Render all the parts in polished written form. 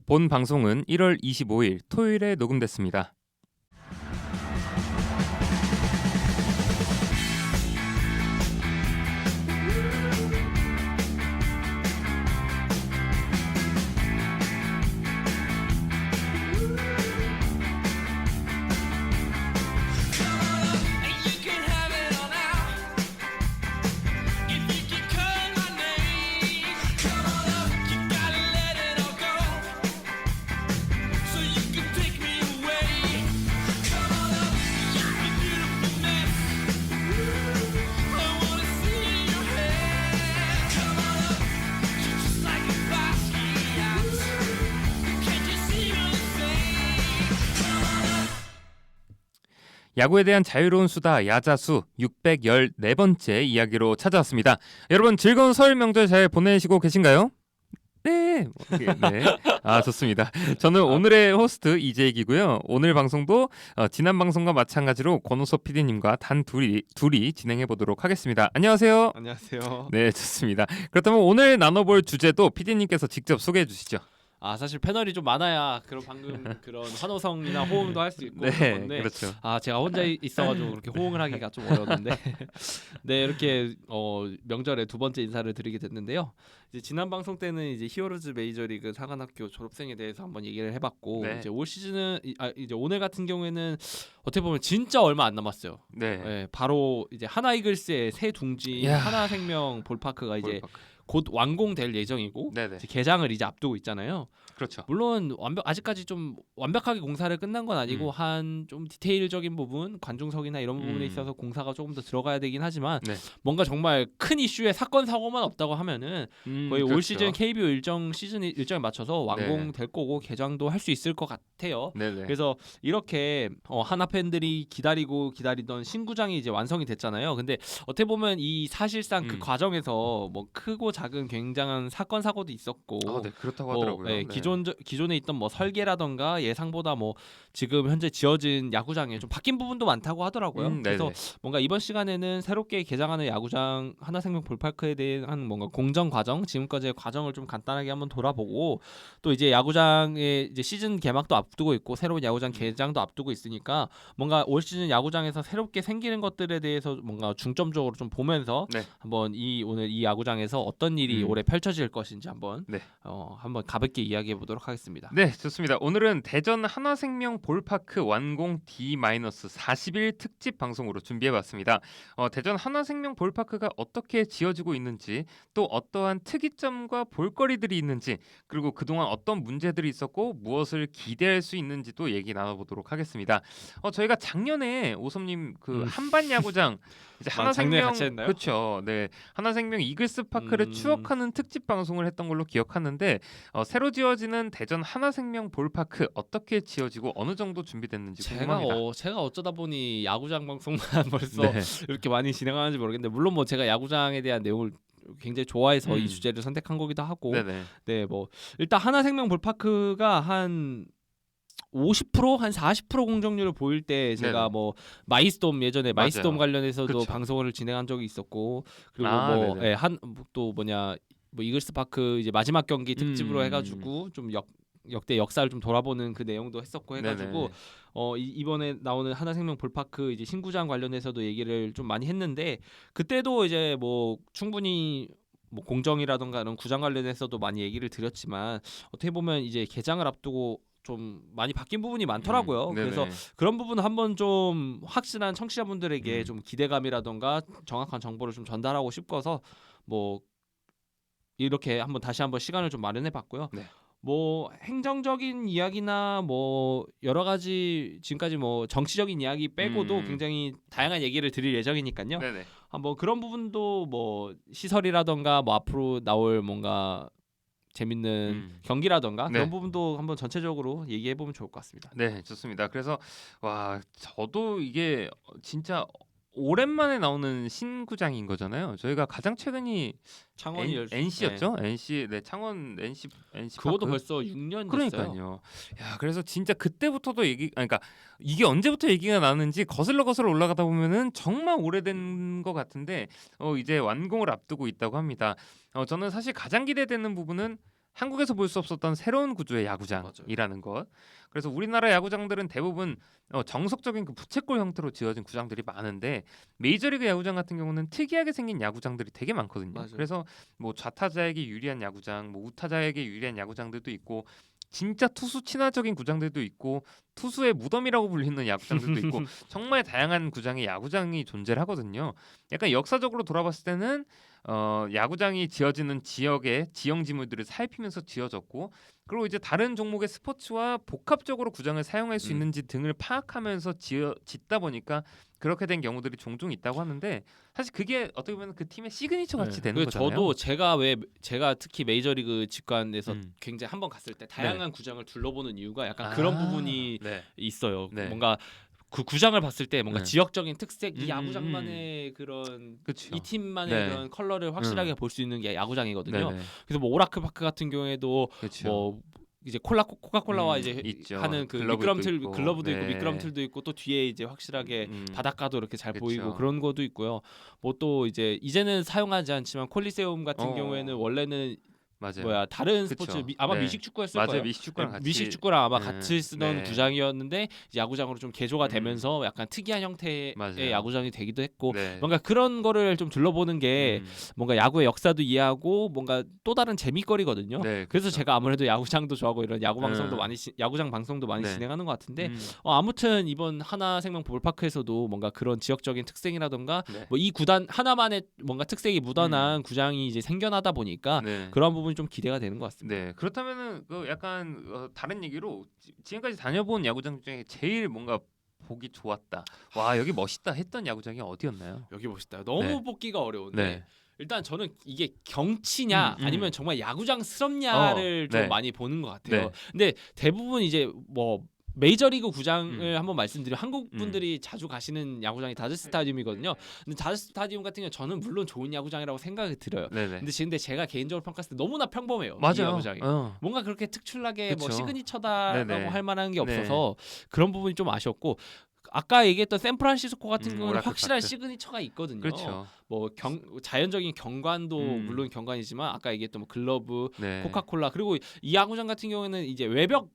본 방송은 1월 25일 토요일에 녹음됐습니다. 야구에 대한 자유로운 수다 야자수 614번째 이야기로 찾아왔습니다. 여러분 즐거운 설 명절 잘 보내시고 계신가요? 네. 네. 좋습니다. 저는 오늘의 호스트 이재익이고요. 오늘 방송도 지난 방송과 마찬가지로 권호섭 PD님과 단 둘이 진행해 보도록 하겠습니다. 안녕하세요. 안녕하세요. 네, 좋습니다. 그렇다면 오늘 나눠볼 주제도 PD님께서 직접 소개해 주시죠. 사실 패널이 좀 많아야 방금 그런 환호성이나 호응도 할 수 있고 네, 건데 그렇죠. 제가 혼자 있어가지고 그렇게 호응을 하기가 좀 어려웠는데 네, 이렇게 명절에 두 번째 인사를 드리게 됐는데요. 이제 지난 방송 때는 이제 히어로즈 메이저리그 사관학교 졸업생에 대해서 한번 얘기를 해봤고 네. 이제 올 시즌은 이제 오늘 같은 경우에는 어떻게 보면 진짜 얼마 안 남았어요. 네. 네, 바로 이제 하나 이글스의 새 둥지 이야. 하나생명 볼파크가 이제 볼파크. 곧 완공될 예정이고 네네. 이제 개장을 이제 앞두고 있잖아요. 그렇죠. 물론 아직까지 좀 완벽하게 공사를 끝난 건 아니고 한 좀 디테일적인 부분, 관중석이나 이런 부분에 있어서 공사가 조금 더 들어가야 되긴 하지만 네. 뭔가 정말 큰 이슈에 사건 사고만 없다고 하면은 거의 그렇죠. 올 시즌 KBO 일정에 맞춰서 완공될 거고 개장도 할 수 있을 것 같아요. 네네. 그래서 이렇게 하나 팬들이 기다리던 신구장이 이제 완성이 됐잖아요. 근데 어떻게 보면 이 사실상 그 과정에서 뭐 크고 작은 굉장한 사건 사고도 있었고 네, 그렇다고 하더라고요. 네, 네. 기존에 있던 뭐 설계라던가 예상보다 뭐 지금 현재 지어진 야구장에 좀 바뀐 부분도 많다고 하더라고요. 그래서 뭔가 이번 시간에는 새롭게 개장하는 야구장 하나생명 볼파크에 대한 뭔가 공정 과정, 지금까지의 과정을 좀 간단하게 한번 돌아보고 또 이제 야구장의 이제 시즌 개막도 앞두고 있고 새로운 야구장 개장도 앞두고 있으니까 뭔가 올 시즌 야구장에서 새롭게 생기는 것들에 대해서 뭔가 중점적으로 좀 보면서 한번 오늘 이 야구장에서 어떤 일이 올해 펼쳐질 것인지 한번 한번 가볍게 이야기해 보도록 하겠습니다. 네, 좋습니다. 오늘은 대전 하나생명 볼파크 완공 D-40일 특집 방송으로 준비해봤습니다. 대전 하나생명 볼파크가 어떻게 지어지고 있는지 또 어떠한 특이점과 볼거리들이 있는지 그리고 그동안 어떤 문제들이 있었고 무엇을 기대할 수 있는지도 얘기 나눠보도록 하겠습니다. 저희가 작년에 오섭님 그 한반 야구장 이제 하나생명 그렇죠. 네, 하나생명 이글스 파크를 추억하는 특집 방송을 했던 걸로 기억하는데 새로 지어지는 대전 하나생명 볼파크 어떻게 지어지고 어느 정도 준비됐는지 궁금합니다. 제가 어쩌다 보니 야구장 방송만 벌써 이렇게 많이 진행하는지 모르겠는데 물론 뭐 제가 야구장에 대한 내용을 굉장히 좋아해서 이 주제를 선택한 거기도 하고 네, 뭐 일단 하나생명 볼파크가 한 50% 한 40% 공정률을 보일 때 제가 뭐 마이스톰 예전에 마이스톰 관련해서도 그쵸. 방송을 진행한 적이 있었고 그리고 또 뭐냐 뭐 이글스 파크 이제 마지막 경기 특집으로 해가지고 좀 역대 역사를 좀 돌아보는 그 내용도 했었고 해가지고 이번에 나오는 하나생명 볼파크 이제 신구장 관련해서도 얘기를 좀 많이 했는데 그때도 이제 뭐 충분히 뭐 공정이라던가 이런 구장 관련해서도 많이 얘기를 드렸지만 어떻게 보면 이제 개장을 앞두고 좀 많이 바뀐 부분이 많더라고요. 그래서 그런 부분 한번 좀 확실한 청취자분들에게 좀 기대감이라던가 정확한 정보를 좀 전달하고 싶어서 뭐 이렇게 다시 한번 시간을 좀 마련해 봤고요. 뭐 행정적인 이야기나 뭐 여러 가지 지금까지 뭐 정치적인 이야기 빼고도 굉장히 다양한 얘기를 드릴 예정이니까요. 뭐 그런 부분도 뭐 시설이라던가 뭐 앞으로 나올 뭔가 재밌는 경기라던가 그런 부분도 한번 전체적으로 얘기해 보면 좋을 것 같습니다. 네, 좋습니다. 그래서 저도 이게 진짜 오랜만에 나오는 신구장인 거잖아요. 저희가 가장 최근이 창원 NC였죠? NC 창원 NC 그것도 파크? 벌써 6년 됐어요. 그러니까요. 야, 그래서 진짜 그때부터도 그러니까 이게 언제부터 얘기가 나는지 거슬러 올라가다 보면은 정말 오래된 것 같은데 이제 완공을 앞두고 있다고 합니다. 저는 사실 가장 기대되는 부분은 한국에서 볼 수 없었던 새로운 구조의 야구장이라는 것. 그래서 우리나라 야구장들은 대부분 정석적인 그 부채꼴 형태로 지어진 구장들이 많은데 메이저리그 야구장 같은 경우는 특이하게 생긴 야구장들이 되게 많거든요. 맞아요. 그래서 뭐 좌타자에게 유리한 야구장, 뭐 우타자에게 유리한 야구장들도 있고 진짜 투수 친화적인 구장들도 있고 투수의 무덤이라고 불리는 야구장들도 있고 정말 다양한 구장의 야구장이 존재를 하거든요. 약간 역사적으로 돌아봤을 때는 야구장이 지어지는 지역의 지형지물들을 살피면서 지어졌고 그리고 이제 다른 종목의 스포츠와 복합적으로 구장을 사용할 수 있는지 등을 파악하면서 짓다 보니까 그렇게 된 경우들이 종종 있다고 하는데 사실 그게 어떻게 보면 그 팀의 시그니처 같이 되는 거잖아요. 저도 제가 특히 메이저리그 직관에서 굉장히 한번 갔을 때 다양한 구장을 둘러보는 이유가 약간 그런 부분이 있어요. 뭔가 그 구장을 봤을 때 뭔가 지역적인 특색, 이 야구장만의 그런 이 팀만의 그런 컬러를 확실하게 볼 수 있는 게 야구장이거든요. 그래서 뭐 오라클 파크 같은 경우에도 뭐 이제 코카콜라와 이제 있죠. 하는 그 미끄럼틀 글러브도 있고 미끄럼틀도 있고 또 뒤에 이제 확실하게 바닷가도 이렇게 잘 보이고 그런 것도 있고요. 뭐 또 이제는 사용하지 않지만 콜리세움 같은 경우에는 원래는 맞아요. 다른 스포츠 아마 미식축구였을 거예요. 미식축구랑 같이 미식축구랑 아마 같이 쓰던 구장이었는데 야구장으로 좀 개조가 되면서 약간 특이한 형태의 야구장이 되기도 했고 뭔가 그런 거를 좀 둘러보는 게 뭔가 야구의 역사도 이해하고 뭔가 또 다른 재미거리거든요. 그래서 제가 아무래도 야구장도 좋아하고 이런 야구 방송도 야구장 방송도 많이 진행하는 것 같은데 아무튼 이번 하나생명 볼파크에서도 뭔가 그런 지역적인 특색이라던가 뭐 이 구단 하나만의 뭔가 특색이 묻어난 구장이 이제 생겨나다 보니까 그런 부분 좀 기대가 되는 것 같습니다. 네, 그렇다면은 그 약간 다른 얘기로 지금까지 다녀본 야구장 중에 제일 뭔가 보기 좋았다. 와 여기 멋있다 했던 야구장이 어디였나요? 여기 멋있다. 너무 뽑기가 어려운데 일단 저는 이게 경치냐 아니면 정말 야구장스럽냐를 좀 많이 보는 것 같아요. 근데 대부분 이제 뭐 메이저리그 구장을 한번 말씀드리면 한국 분들이 자주 가시는 야구장이 다저 스타디움이거든요. 근데 다저 스타디움 같은 경우 저는 물론 좋은 야구장이라고 생각이 들어요. 근데 제가 개인적으로 평가했을 때 너무나 평범해요. 이 야구장이. 뭔가 그렇게 특출나게 뭐 시그니처다라고 할 만한 게 없어서 그런 부분이 좀 아쉬웠고 아까 얘기했던 샌프란시스코 같은 경우는 확실한 시그니처가 있거든요. 그렇죠. 뭐 자연적인 경관도 물론 경관이지만 아까 얘기했던 뭐 글러브, 코카콜라 그리고 이 야구장 같은 경우에는 이제 외벽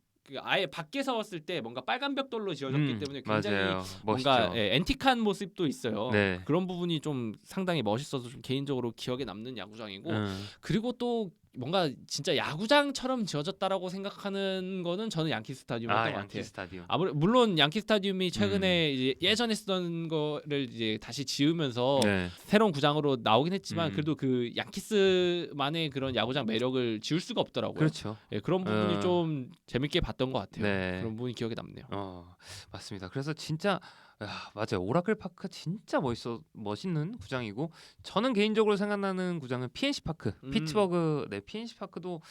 아예 밖에서 왔을 때 뭔가 빨간 벽돌로 지어졌기 때문에 굉장히 뭔가 앤틱한 모습도 있어요. 그런 부분이 좀 상당히 멋있어서 좀 개인적으로 기억에 남는 야구장이고 그리고 또 뭔가 진짜 야구장처럼 지어졌다라고 생각하는 거는 저는 양키 스타디움이었던 것 같아요. 스타디움. 물론 양키 스타디움이 최근에 이제 예전에 쓰던 거를 이제 다시 지으면서 새로운 구장으로 나오긴 했지만 그래도 그 양키스만의 그런 야구장 매력을 지울 수가 없더라고요. 그렇죠. 그런 부분이 좀 재밌게 봤던 것 같아요. 그런 부분이 기억에 남네요. 맞습니다. 그래서 진짜 맞아요. 오라클 파크 진짜 멋있는 구장이고 저는 개인적으로 생각나는 구장은 PNC 파크. 피츠버그 PNC 파크도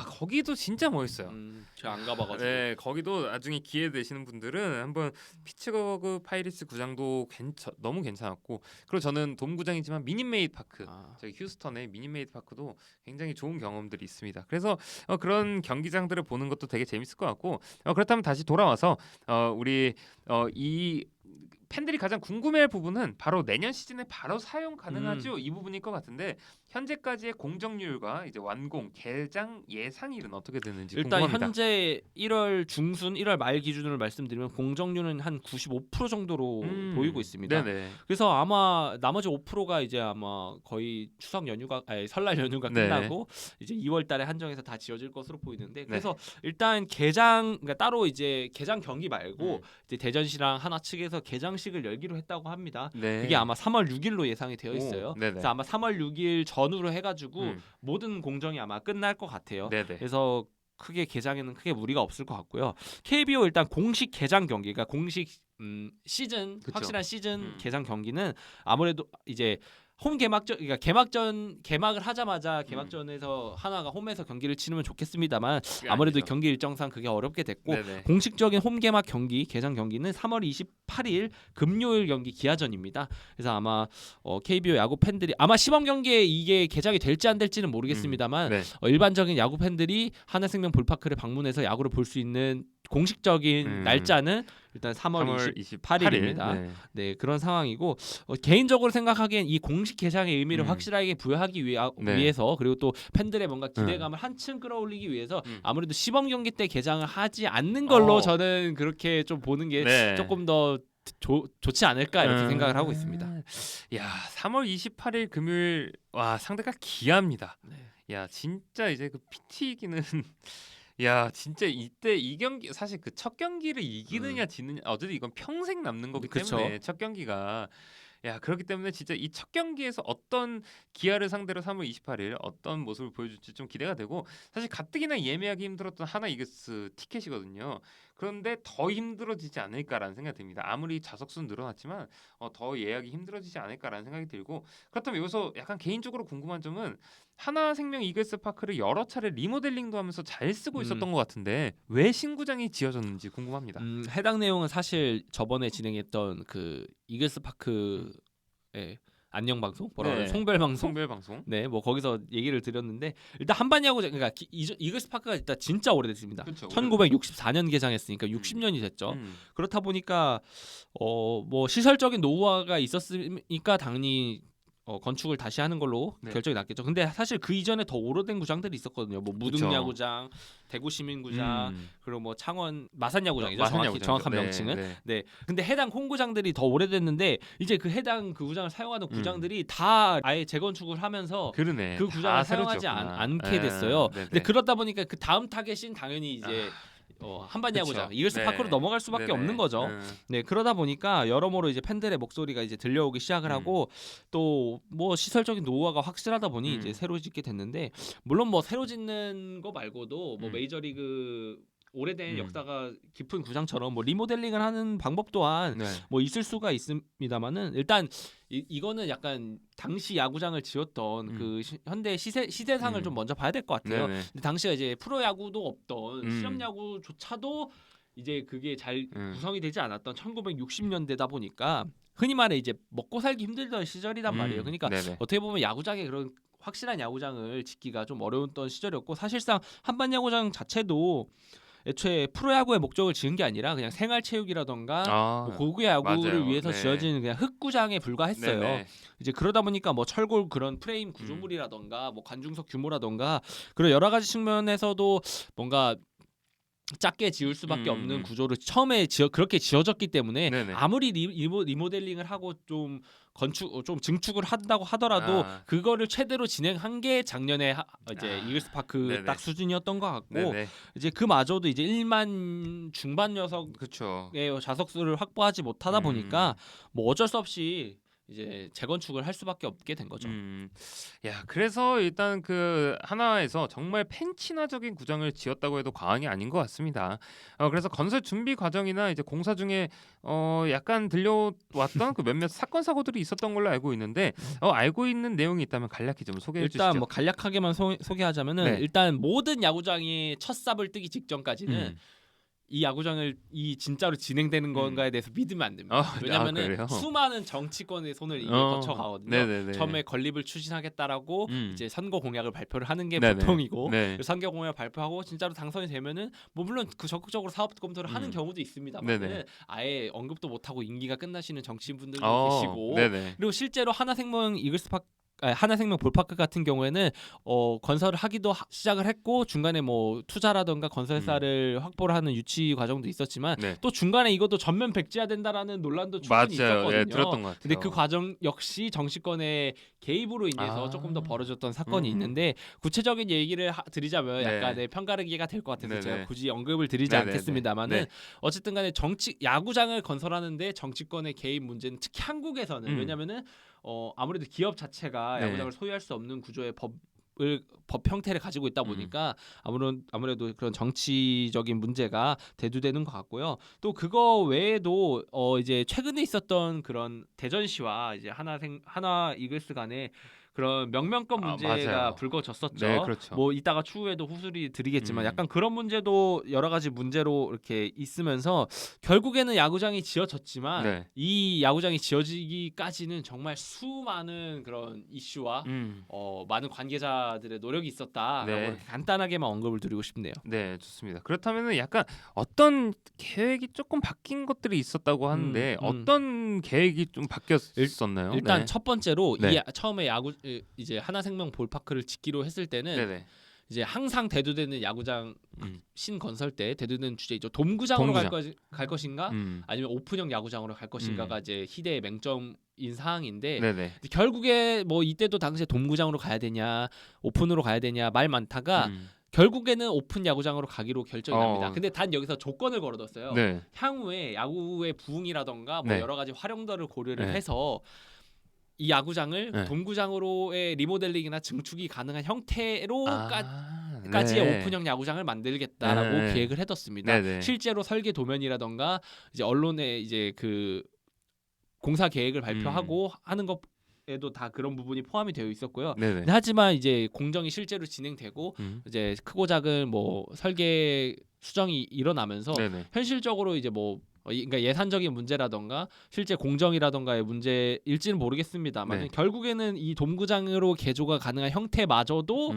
거기도 진짜 멋있어요. 제가 안 가봐가지고. 거기도 나중에 기회 되시는 분들은 한번 피츠버그 파이리츠 구장도 너무 괜찮았고 그리고 저는 돔구장이지만 미닛메이드 파크 저기 휴스턴의 미닛메이드 파크도 굉장히 좋은 경험들이 있습니다. 그래서 그런 경기장들을 보는 것도 되게 재밌을 것 같고 그렇다면 다시 돌아와서 우리 이 팬들이 가장 궁금해할 부분은 바로 내년 시즌에 바로 사용 가능하죠. 이 부분일 것 같은데 현재까지의 공정률과 이제 완공, 개장 예상일은 어떻게 되는지 일단 궁금합니다. 현재 1월 중순, 1월 말 기준으로 말씀드리면 공정률은 한 95% 정도로 보이고 있습니다. 그래서 아마 나머지 5%가 이제 아마 거의 추석 연휴가 설날 연휴가 끝나고 이제 2월달에 한정해서 다 지어질 것으로 보이는데 그래서 일단 그러니까 따로 이제 개장 경기 말고 이제 대전시랑 하나 측에서 개장식을 열기로 했다고 합니다. 그게 아마 3월 6일로 예상이 되어 있어요. 그래서 아마 3월 6일 전후로 해가지고 모든 공정이 아마 끝날 것 같아요. 그래서 크게 개장에는 크게 무리가 없을 것 같고요. KBO 일단 공식 개장 경기가 공식 시즌 확실한 시즌 개장 경기는 아무래도 이제 홈 개막전 그러니까 개막을 하자마자 개막전에서 하나가 홈에서 경기를 치르면 좋겠습니다만 아무래도 아니죠. 경기 일정상 그게 어렵게 됐고 공식적인 홈 개막 경기 개장 경기는 3월 28일 금요일 경기 기아전입니다. 그래서 아마 KBO 야구 팬들이 아마 시범 경기에 이게 개장이 될지 안 될지는 모르겠습니다만 일반적인 야구 팬들이 하나생명 볼파크를 방문해서 야구를 볼 수 있는 공식적인 날짜는 일단 3월 28일입니다. 네. 네, 그런 상황이고 개인적으로 생각하기엔 이 공식 개장의 의미를 확실하게 부여하기 위해서 그리고 또 팬들의 뭔가 기대감을 한층 끌어올리기 위해서 아무래도 시범 경기 때 개장을 하지 않는 걸로 저는 그렇게 좀 보는 게 조금 더 좋지 않을까 이렇게 생각을 하고 있습니다. 야, 3월 28일 금요일 와 상대가 기아입니다. 네. 야, 진짜 이제 그 PT기는 야, 진짜 이때 이 경기 사실 그 첫 경기를 이기느냐 지느냐 어쨌든 이건 평생 남는 거기 때문에 첫 경기가 야, 그렇기 때문에 진짜 이 첫 경기에서 어떤 기아를 상대로 3월 28일 어떤 모습을 보여줄지 좀 기대가 되고 사실 가뜩이나 예매하기 힘들었던 하나 이글스 티켓이거든요. 그런데 더 힘들어지지 않을까라는 생각이 듭니다. 아무리 좌석수는 늘어났지만 더 예약이 힘들어지지 않을까라는 생각이 들고 그렇다면 여기서 약간 개인적으로 궁금한 점은 하나생명 이글스 파크를 여러 차례 리모델링도 하면서 잘 쓰고 있었던 것 같은데 왜 신구장이 지어졌는지 궁금합니다. 해당 내용은 사실 저번에 진행했던 그 이글스 파크의 안녕 방송 송별 방송 네, 뭐 거기서 얘기를 드렸는데 일단 한반 야구장 그러니까 이글스 파크가 일단 진짜 오래됐습니다. 그쵸, 1964년 개장했으니까 60년이 됐죠. 그렇다 보니까 뭐 시설적인 노후화가 있었으니까 당연히 건축을 다시 하는 걸로 결정이 났겠죠. 근데 사실 그 이전에 더 오래된 구장들이 있었거든요. 뭐 무등야구장, 대구시민구장, 그리고 뭐 창원 마산야구장이죠. 정확한 명칭은. 네. 근데 해당 홈구장들이 더 오래됐는데 이제 그 해당 그 구장을 사용하는 구장들이 다 아예 재건축을 하면서 그 구장을 사용하지 않게 됐어요. 근데 그러다 보니까 그 다음 타겟인 당연히 이제 한반 야구장 이글스 파크로 넘어갈 수밖에 없는 거죠. 네, 그러다 보니까 여러모로 이제 팬들의 목소리가 이제 들려오기 시작을 하고 또 뭐 시설적인 노후화가 확실하다 보니 이제 새로 짓게 됐는데 물론 뭐 새로 짓는 거 말고도 뭐 메이저리그 오래된 역사가 깊은 구장처럼 뭐 리모델링을 하는 방법 또한 뭐 있을 수가 있습니다만은 일단 이거는 약간 당시 야구장을 지었던 그 현대 시대상을 좀 먼저 봐야 될 것 같아요. 근데 당시에 이제 프로야구도 없던 실업야구조차도 이제 그게 잘 구성이 되지 않았던 1960년대다 보니까 흔히 말해 이제 먹고 살기 힘들던 시절이란 말이에요. 그러니까 어떻게 보면 야구장에 그런 확실한 야구장을 짓기가 좀 어려웠던 시절이었고 사실상 한반 야구장 자체도 애초에 프로야구의 목적을 지은 게 아니라 그냥 생활체육이라던가 뭐 고교 야구를 위해서 지어진 그냥 흙구장에 불과했어요. 이제 그러다 보니까 뭐 철골 그런 프레임 구조물이라던가 뭐 관중석 규모라던가 그런 여러 가지 측면에서도 뭔가 작게 지을 수밖에 없는 구조를 처음에 그렇게 지어졌기 때문에 아무리 리모델링을 하고 좀 증축을 한다고 하더라도 그거를 최대로 진행한 게 작년에 이제 이글스 파크 딱 수준이었던 것 같고 이제 그마저도 이제 1만 중반 녀석의 좌석수를 확보하지 못하다 보니까 뭐 어쩔 수 없이 이제 재건축을 할 수밖에 없게 된 거죠. 야, 그래서 일단 그 하나에서 정말 팬친화적인 구장을 지었다고 해도 과언이 아닌 것 같습니다. 그래서 건설 준비 과정이나 이제 공사 중에 약간 들려왔던 그 몇몇 사건 사고들이 있었던 걸로 알고 있는데 알고 있는 내용이 있다면 간략히 좀 소개해 주시죠. 일단 뭐 간략하게만 소개하자면은 일단 모든 야구장이 첫 삽을 뜨기 직전까지는 이 야구장을 진짜로 진행되는 건가에 대해서 믿으면 안 됩니다. 왜냐하면은 수많은 정치권의 손을 이게 거쳐가거든요. 처음에 건립을 추진하겠다라고 이제 선거 공약을 발표를 하는 게 보통이고 선거 공약 발표하고 진짜로 당선이 되면은 뭐 물론 그 적극적으로 사업 검토를 하는 경우도 있습니다만 아예 언급도 못하고 임기가 끝나시는 정치인분들도 계시고 그리고 실제로 하나생명 하나생명 볼파크 같은 경우에는 건설을 하기도 시작을 했고 중간에 뭐 투자라던가 건설사를 확보를 하는 유치 과정도 있었지만 또 중간에 이것도 전면 백지화 된다라는 논란도 충분히 있었거든요. 들었던 것 같아요. 근데 그 과정 역시 정치권의 개입으로 인해서 조금 더 벌어졌던 사건이 있는데 구체적인 얘기를 드리자면 약간의 편가르기가 될 것 같아서 제가 굳이 언급을 드리지 않겠습니다만은 어쨌든 간에 야구장을 건설하는데 정치권의 개입 문제는 특히 한국에서는 왜냐면은 아무래도 기업 자체가 야구장을 소유할 수 없는 구조의 법 형태를 가지고 있다 보니까 아무래도 그런 정치적인 문제가 대두되는 것 같고요. 또 그거 외에도 이제 최근에 있었던 그런 대전시와 이제 하나 이글스 간의 그런 명명권 문제가 맞아요. 불거졌었죠. 네, 그렇죠. 뭐 이따가 추후에도 후술이 드리겠지만 음. 약간 그런 문제도 여러 가지 문제로 이렇게 있으면서 결국에는 야구장이 지어졌지만 네. 이 야구장이 지어지기까지는 정말 수많은 그런 이슈와 많은 관계자들의 노력이 있었다라고 네. 이렇게 간단하게만 언급을 드리고 싶네요. 네, 좋습니다. 그렇다면은 약간 어떤 계획이 조금 바뀐 것들이 있었다고 하는데 어떤 계획이 좀 바뀌었었나요? 일단 네. 첫 번째로 네. 처음에 야구 이제 하나생명 볼파크를 짓기로 했을 때는 네네. 이제 항상 대두되는 야구장 신건설 때 대두되는 주제이죠. 돔구장으로 갈 것인가 아니면 오픈형 야구장으로 갈 것인가가 이제 희대의 맹점인 사항인데 네네. 결국에 뭐 이때도 당시에 돔구장으로 가야 되냐 오픈으로 가야 되냐 말 많다가 결국에는 오픈 야구장으로 가기로 결정이 납니다. 근데 단 여기서 조건을 걸어뒀어요. 네. 향후에 야구의 부흥이라던가 뭐 네. 여러 가지 활용도를 고려를 네. 해서 이 야구장을 네. 돔구장으로의 리모델링이나 증축이 가능한 형태로까지의 네. 오픈형 야구장을 만들겠다라고 네. 계획을 해뒀습니다. 네네. 실제로 설계 도면이라던가 이제 언론에 이제 그 공사 계획을 발표하고 하는 것에도 다 그런 부분이 포함이 되어 있었고요. 네네. 하지만 이제 공정이 실제로 진행되고 이제 크고 작은 뭐 설계 수정이 일어나면서 네네. 현실적으로 이제 뭐 그러니까 예산적인 문제라던가 실제 공정이라던가의 문제일지는 모르겠습니다만 네. 결국에는 이 돔구장으로 개조가 가능한 형태마저도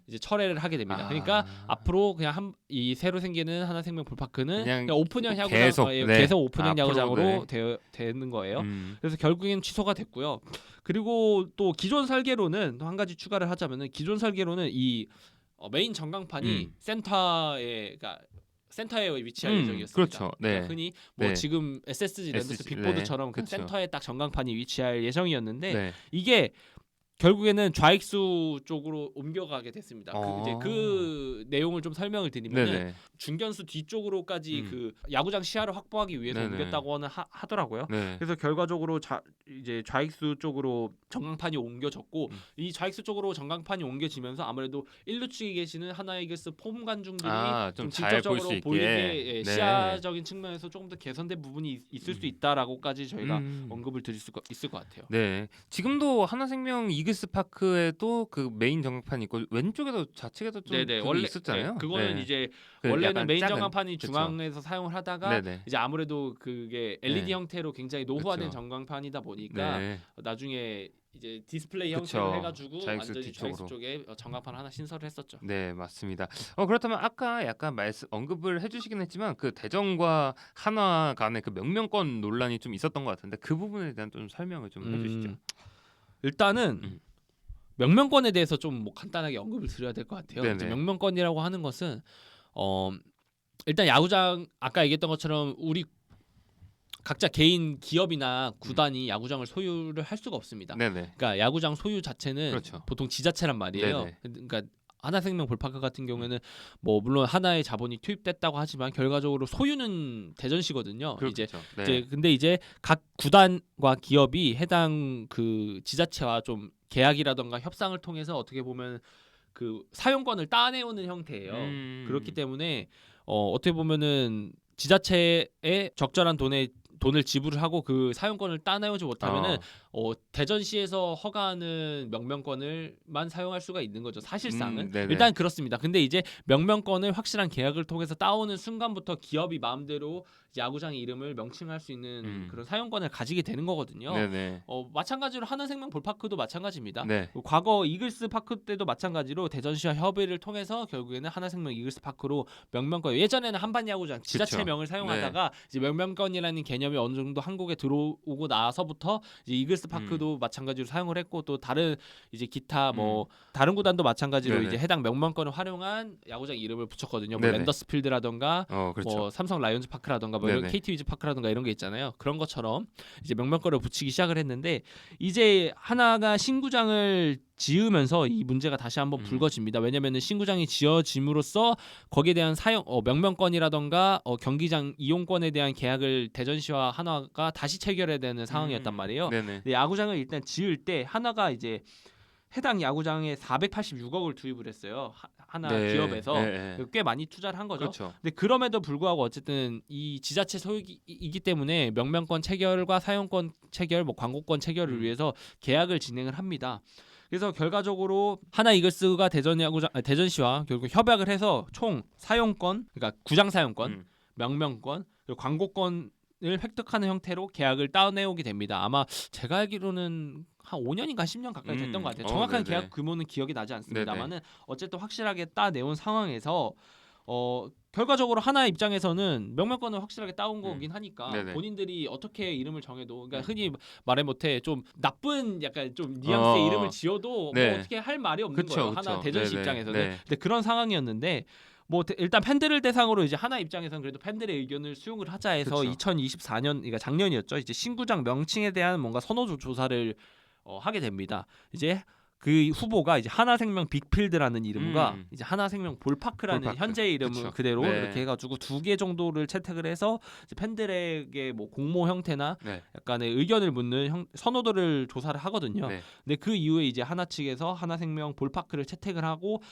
이제 철회를 하게 됩니다. 그러니까 앞으로 그냥 이 새로 생기는 하나생명 볼파크는 그냥 오픈형 야구장 계속 오픈형 야구장으로 되는 거예요. 그래서 결국엔 취소가 됐고요. 그리고 또 기존 설계로는 또 한 가지 추가를 하자면은 기존 설계로는 이 메인 전광판이 센터에 위치할 예정이었습니다. 그렇죠. 네. 그러니까 흔히 뭐 네. 지금 SSG 랜더스 빅보드처럼 그 그쵸. 센터에 딱 전광판이 위치할 예정이었는데 네. 이게 결국에는 좌익수 쪽으로 옮겨가게 됐습니다. 이제 그 내용을 좀 설명을 드리면은 중견수 뒤쪽으로까지 그 야구장 시야를 확보하기 위해서 옮겼다고는 하더라고요. 네. 그래서 결과적으로 이제 좌익수 쪽으로 전광판이 옮겨졌고 이 좌익수 쪽으로 전광판이 옮겨지면서 아무래도 1루 측에 계시는 하나이글스 폼 관중들이 좀 직접적으로 보이게 시야적인 측면에서 조금 더 개선된 부분이 있을 수 있다라고까지 저희가 언급을 드릴 수가 있을 것 같아요. 네. 지금도 하나생명 이글스 파크에도 그 메인 전광판이 있고 왼쪽에도 좌측에도 좀 원래 있었잖아요. 그거는 이제 원래는 메인 전광판이 중앙에서 사용을 하다가 이제 아무래도 그게 LED 형태로 굉장히 노후화된 전광판이다 보니까 나중에 이제 디스플레이 형태로 해가지고 완전히 좌익수 쪽에 전광판 하나 신설을 했었죠. 네, 맞습니다. 그렇다면 아까 약간 언급을 해주시긴 했지만 그 대전과 한화 간의 그 명명권 논란이 좀 있었던 것 같은데 그 부분에 대한 좀 설명을 좀 해주시죠. 일단은 명명권에 대해서 좀 뭐 간단하게 언급을 드려야 될 것 같아요. 이제 명명권이라고 하는 것은 일단 야구장 아까 얘기했던 것처럼 우리 각자 개인 기업이나 구단이 야구장을 소유를 할 수가 없습니다. 그러니까 야구장 소유 자체는 보통 지자체란 말이에요. 그러니까 하나생명 볼파크 같은 경우에는 뭐 물론 하나의 자본이 투입됐다고 하지만 결과적으로 소유는 대전시거든요. 이제 근데 이제 각 구단과 기업이 해당 그 지자체와 좀 계약이라던가 협상을 통해서 어떻게 보면 그 사용권을 따내오는 형태예요. 그렇기 때문에 어떻게 보면은 지자체에 적절한 돈을 지불을 하고 그 사용권을 따내오지 못하면은 대전시에서 허가하는 명명권을만 사용할 수가 있는 거죠. 사실상은 일단 그렇습니다. 근데 이제 명명권을 확실한 계약을 통해서 따오는 순간부터 기업이 마음대로 야구장 이름을 명칭할 수 있는 그런 사용권을 가지게 되는 거거든요. 마찬가지로 하나생명 볼파크도 마찬가지입니다. 과거 이글스 파크 때도 마찬가지로 대전시와 협의를 통해서 결국에는 하나생명 이글스 파크로 명명권 예전에는 한반야구장 지자체명을 사용하다가 이제 명명권이라는 개념이 어느 정도 한국에 들어오고 나서부터 이제 이글스 파크도 마찬가지로 사용을 했고 또 다른 이제 기타 뭐 다른 구단도 마찬가지로 이제 해당 명명권을 활용한 야구장 이름을 붙였거든요. 뭐 랜더스 필드라던가 뭐 삼성 라이온즈 파크라던가 뭐 이런 KT 위즈 파크라던가 이런 게 있잖아요. 그런 것처럼 이제 명명권을 붙이기 시작을 했는데 이제 하나가 신구장을 지으면서 이 문제가 다시 한번 불거집니다. 왜냐면은 신구장이 지어짐으로써 거기에 대한 명명권이라던가 경기장 이용권에 대한 계약을 대전시와 하나가 다시 체결해야 되는 상황이었단 말이에요. 근데 야구장을 일단 지을 때 하나가 이제 해당 야구장에 486억을 투입을 했어요. 하나 기업에서 꽤 많이 투자를 한 거죠. 근데 그럼에도 불구하고 어쨌든 이 지자체 소유이기 때문에 명명권 체결과 사용권 체결, 뭐 광고권 체결을 위해서 계약을 진행을 합니다. 그래서 결과적으로 하나 이글스가 대전시와 결국 협약을 해서 총 사용권, 그러니까 구장 사용권, 명명권, 그리고 광고권을 획득하는 형태로 계약을 따내오게 됩니다. 아마 제가 알기로는 한 5년인가 10년 가까이 됐던 것 같아요. 정확한 계약 규모는 기억이 나지 않습니다만은 어쨌든 확실하게 따내온 상황에서 결과적으로 하나 입장에서는 명명권을 확실하게 따온 거긴 하니까 본인들이 어떻게 이름을 정해도, 그러니까 흔히 말해 못해 좀 나쁜 약간 좀 뉘앙스의 이름을 지어도 뭐 어떻게 할 말이 없는 거예요. 하나 대전시 입장에서는. 근데 그런 상황이었는데 뭐 일단 팬들을 대상으로 이제 하나 입장에서는 그래도 팬들의 의견을 수용을 하자 해서 2024년, 그러니까 작년이었죠. 이제 신구장 명칭에 대한 뭔가 선호 조사를 하게 됩니다. 이제 그 후보가 이제 하나생명 빅필드라는 이름과 이제 하나생명 볼파크라는 현재 이름을 그대로 이렇게 해가지고 2개 정도를 채택을 해서 이제 팬들에게 뭐 공모 형태나 약간의 의견을 묻는 선호도를 조사를 하거든요. 근데 그 이후에 이제 하나 측에서 하나생명 볼파크를 채택을 하고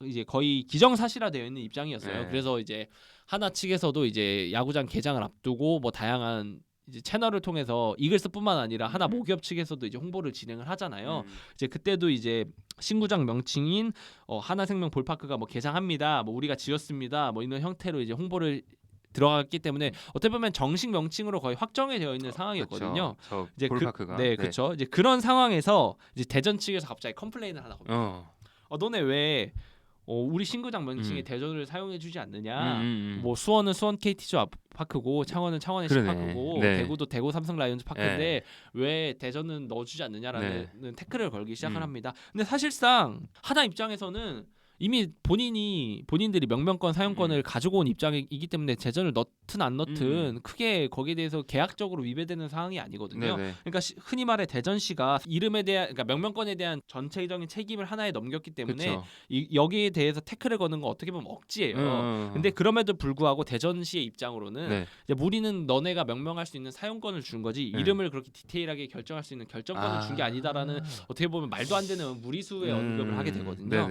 이제 거의 기정사실화되어 있는 입장이었어요. 그래서 이제 하나 측에서도 이제 야구장 개장을 앞두고 뭐 다양한 이제 채널을 통해서 이글스뿐만 아니라 하나 모기업 측에서도 이제 홍보를 진행을 하잖아요. 이제 그때도 이제 신구장 명칭인 하나생명 볼파크가 뭐 개장합니다, 뭐 우리가 지었습니다, 뭐 이런 형태로 이제 홍보를 들어갔기 때문에 어떻게 보면 정식 명칭으로 거의 확정이 되어 있는 상황이었거든요. 이제 볼파크가. 그렇죠. 이제 그런 상황에서 이제 대전 측에서 갑자기 컴플레인을 하나 겁니다. 너네 왜 우리 신구장 명칭에 대전을 사용해주지 않느냐? 뭐 수원은 수원 KT조 파크고 창원은 창원 NC 파크고 대구도 대구 삼성 라이온즈 파크인데 왜 대전은 넣어주지 않느냐라는 태클을 걸기 시작을 합니다. 근데 사실상 하나 입장에서는 이미 본인들이 명명권 사용권을 가지고 온 입장이기 때문에 대전을 넣든 안 넣든 크게 거기에 대해서 계약적으로 위배되는 상황이 아니거든요. 그러니까 흔히 말해 대전시가 이름에 대한, 그러니까 명명권에 대한 전체적인 책임을 하나에 넘겼기 때문에 여기에 대해서 태클을 거는 건 어떻게 보면 억지예요. 근데 그럼에도 불구하고 대전시의 입장으로는 이제 우리는 너네가 명명할 수 있는 사용권을 준 거지 이름을 그렇게 디테일하게 결정할 수 있는 결정권을 준 게 아니다라는 어떻게 보면 말도 안 되는 무리수의 언급을 하게 되거든요.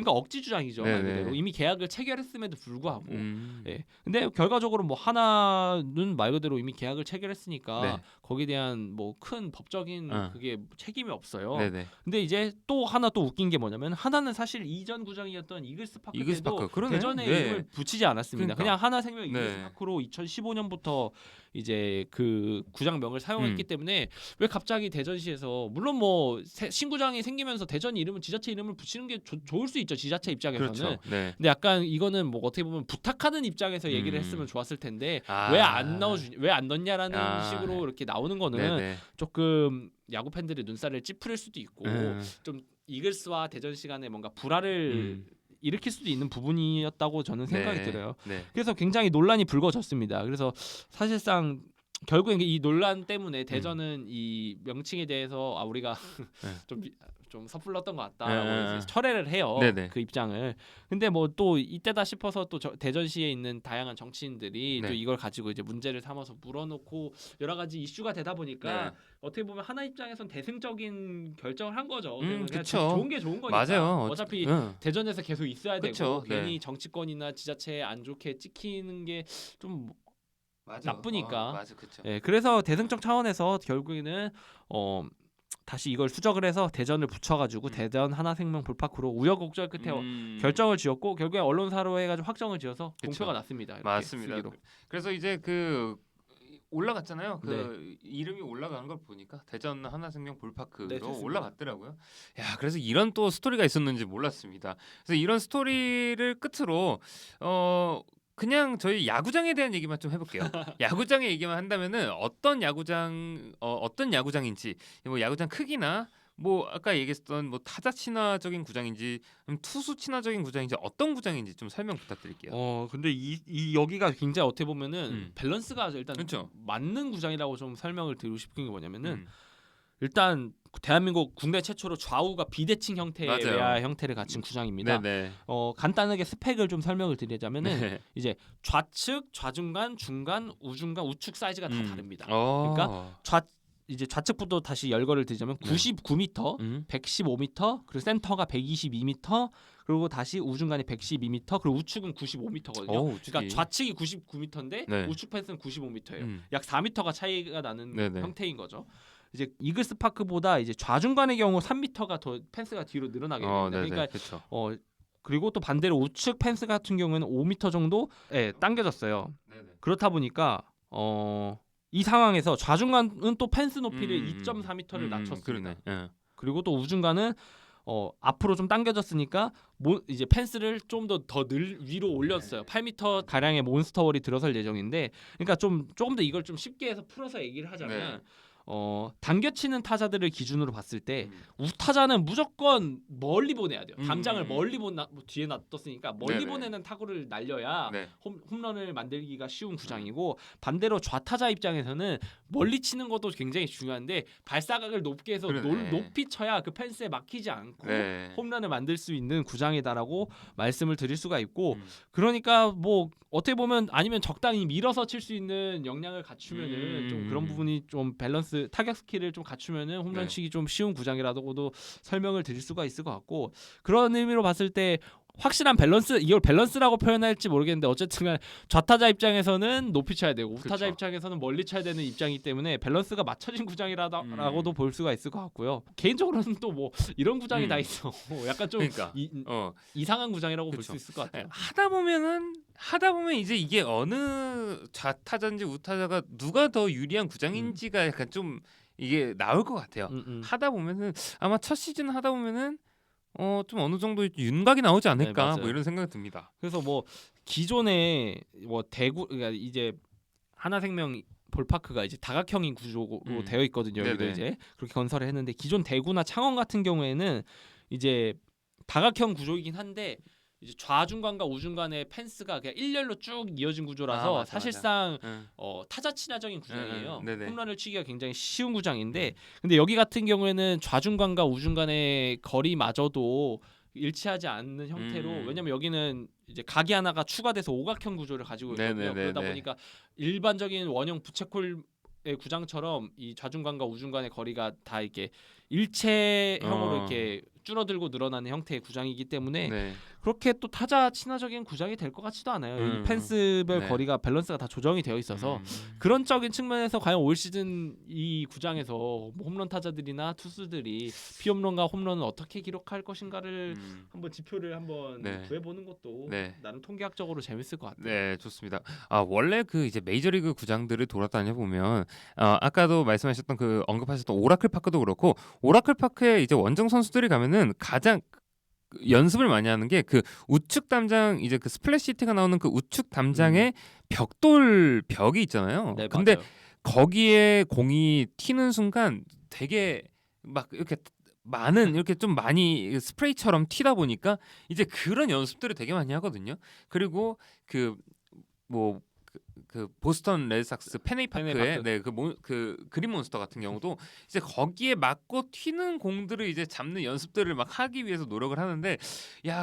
그러니까 억지 주장이죠. 말 그대로 이미 계약을 체결했음에도 불구하고. 근데 결과적으로 뭐 하나는 말 그대로 이미 계약을 체결했으니까 거기에 대한 뭐 큰 법적인 그게 책임이 없어요. 근데 이제 또 하나 또 웃긴 게 뭐냐면 하나는 사실 이전 구장이었던 이글스 파크 때도 대전에 이름을 붙이지 않았습니다. 그냥 하나생명 이글스 파크로 2015년부터 이제 그 구장명을 사용했기 때문에 왜 갑자기 대전시에서, 물론 뭐 신구장이 생기면서 대전 이름은 지자체 이름을 붙이는 게 좋을 수 있죠, 지자체 입장에서는. 근데 약간 이거는 뭐 어떻게 보면 부탁하는 입장에서 얘기를 했으면 좋았을 텐데 왜 안 넣냐라는 식으로 이렇게 나오는 거는 조금 야구 팬들의 눈살을 찌푸릴 수도 있고 좀 이글스와 대전시 간에 뭔가 불화를 일으킬 수도 있는 부분이었다고 저는 생각이 들어요. 그래서 굉장히 논란이 불거졌습니다. 그래서 사실상 결국엔 이 논란 때문에 대전은 이 명칭에 대해서 우리가 좀 섣불렀던 것 같다라고 이제 철회를 해요. 그 입장을. 근데 뭐 또 이때다 싶어서 또 대전시에 있는 다양한 정치인들이 또 이걸 가지고 이제 문제를 삼아서 물어놓고 여러 가지 이슈가 되다 보니까 어떻게 보면 하나 입장에선 대승적인 결정을 한 거죠. 그냥 좋은 게 좋은 거니까. 맞아요. 어차피 대전에서 계속 있어야 되고 괜히 정치권이나 지자체에 안 좋게 찍히는 게 좀 나쁘니까. 그래서 대승적 차원에서 결국에는 다시 이걸 수정을 해서 대전을 붙여가지고 대전 하나생명 볼파크로 우여곡절 끝에 결정을 지었고 결국에 언론사로 해가지고 확정을 지어서 공표가 났습니다. 맞습니다. 쓰기로. 그래서 이제 그 올라갔잖아요. 그 이름이 올라가는 걸 보니까 대전 하나생명 볼파크로 올라갔더라고요. 야, 그래서 이런 또 스토리가 있었는지 몰랐습니다. 그래서 이런 스토리를 끝으로 그냥 저희 야구장에 대한 얘기만 좀 해볼게요. 야구장의 얘기만 한다면은 어떤 야구장인지, 뭐 야구장 크기나 뭐 아까 얘기했던 뭐 타자 친화적인 구장인지 투수 친화적인 구장인지 어떤 구장인지 좀 설명 부탁드릴게요. 근데 이 여기가 굉장히 어떻게 보면은 밸런스가 일단 맞는 구장이라고 좀 설명을 드리고 싶은 게 뭐냐면은 일단 대한민국 국내 최초로 좌우가 비대칭 형태의 외야 형태를 갖춘 구장입니다. 간단하게 스펙을 좀 설명을 드리자면은 이제 좌측, 좌중간, 중간, 우중간, 우측 사이즈가 다 다릅니다. 그러니까 이제 좌측부터 다시 열거를 드리자면 99m, 115m, 그리고 센터가 122m, 그리고 다시 우중간이 112m, 그리고 우측은 95m거든요. 그러니까 좌측이 99m인데 우측 펜스는 95m예요. 약 4m가 차이가 나는 형태인 거죠. 이제 이글스 파크보다 이제 좌중간의 경우 3m가 더 펜스가 뒤로 늘어나게 됩니다. 그러니까 그쵸. 그리고 또 반대로 우측 펜스 같은 경우에는 5m 정도 당겨졌어요. 네네. 그렇다 보니까 이 상황에서 좌중간은 또 펜스 높이를 2.4m를 낮췄습니다. 그리고 또 우중간은 앞으로 좀 당겨졌으니까 이제 펜스를 좀 더 위로 올렸어요. 8m 가량의 몬스터월이 들어설 예정인데, 그러니까 조금 더 이걸 좀 쉽게 해서 풀어서 얘기를 하자면 당겨치는 타자들을 기준으로 봤을 때 우타자는 무조건 멀리 보내야 돼요. 담장을 멀리 뒤에 놔뒀으니까 멀리 보내는 타구를 날려야 홈런을 만들기가 쉬운 구장이고, 반대로 좌타자 입장에서는 멀리 치는 것도 굉장히 중요한데 발사각을 높게 해서 높이 쳐야 그 펜스에 막히지 않고 홈런을 만들 수 있는 구장이다라고 말씀을 드릴 수가 있고, 그러니까 뭐 어떻게 보면 아니면 적당히 밀어서 칠 수 있는 역량을 갖추면은 좀 그런 부분이 좀 밸런스 타격 스킬을 좀 갖추면은 홈런 치기 좀 쉬운 구장이라고도 설명을 드릴 수가 있을 것 같고, 그런 의미로 봤을 때 확실한 밸런스, 이걸 밸런스라고 표현할지 모르겠는데 어쨌든 좌타자 입장에서는 높이 쳐야 되고 우타자 입장에서는 멀리 쳐야 되는 입장이기 때문에 밸런스가 맞춰진 구장이라고도 볼 수가 있을 것 같고요. 개인적으로는 또 뭐 이런 구장이 다 있어. 약간 좀 이상한 구장이라고 볼 수 있을 것 같아요. 하다 보면 이제 이게 어느 좌타자인지 우타자가 누가 더 유리한 구장인지가 약간 좀 이게 나올 것 같아요. 하다 보면은 아마 첫 시즌 하다 보면은 좀 어느 정도 윤곽이 나오지 않을까 뭐 이런 생각이 듭니다. 그래서 뭐 기존에 뭐 대구, 그러니까 이제 하나생명 볼파크가 이제 다각형인 구조로 되어 있거든요. 여기도 이제 그렇게 건설을 했는데, 기존 대구나 창원 같은 경우에는 이제 다각형 구조이긴 한데 이제 좌중간과 우중간의 펜스가 그냥 일렬로 쭉 이어진 구조라서 사실상 타자 친화적인 구장이에요. 홈런을 치기가 굉장히 쉬운 구장인데, 근데 여기 같은 경우에는 좌중간과 우중간의 거리마저도 일치하지 않는 형태로, 왜냐면 여기는 이제 각이 하나가 추가돼서 오각형 구조를 가지고 있거든요. 그러다 보니까 일반적인 원형 부채꼴의 구장처럼 이 좌중간과 우중간의 거리가 다 이렇게 일체형으로 이렇게 줄어들고 늘어나는 형태의 구장이기 때문에 그렇게 또 타자 친화적인 구장이 될 것 같지도 않아요. 이 펜스별 거리가 밸런스가 다 조정이 되어 있어서 그런 적인 측면에서 과연 올 시즌 이 구장에서 뭐 홈런 타자들이나 투수들이 피홈런과 홈런을 어떻게 기록할 것인가를 한번 지표를 한번 구해보는 것도 나름 통계학적으로 재밌을 것 같아요. 네, 좋습니다. 원래 그 이제 메이저리그 구장들을 돌아다녀 보면 아까도 말씀하셨던 그 언급하셨던 오라클 파크도 그렇고, 오라클 파크에 이제 원정 선수들이 가면은 가장 연습을 많이 하는 게 그 우측 담장, 이제 그 스플래시 히트가 나오는 그 우측 담장에 벽돌 벽이 있잖아요. 근데 맞아요. 거기에 공이 튀는 순간 되게 막 이렇게 많은 이렇게 좀 많이 스프레이처럼 튀다 보니까 이제 그런 연습들을 되게 많이 하거든요. 그리고 그 보스턴 레드삭스 페네이 파크에 그 그린 몬스터 같은 경우도 이제 거기에 맞고 튀는 공들을 이제 잡는 연습들을 막 하기 위해서 노력을 하는데,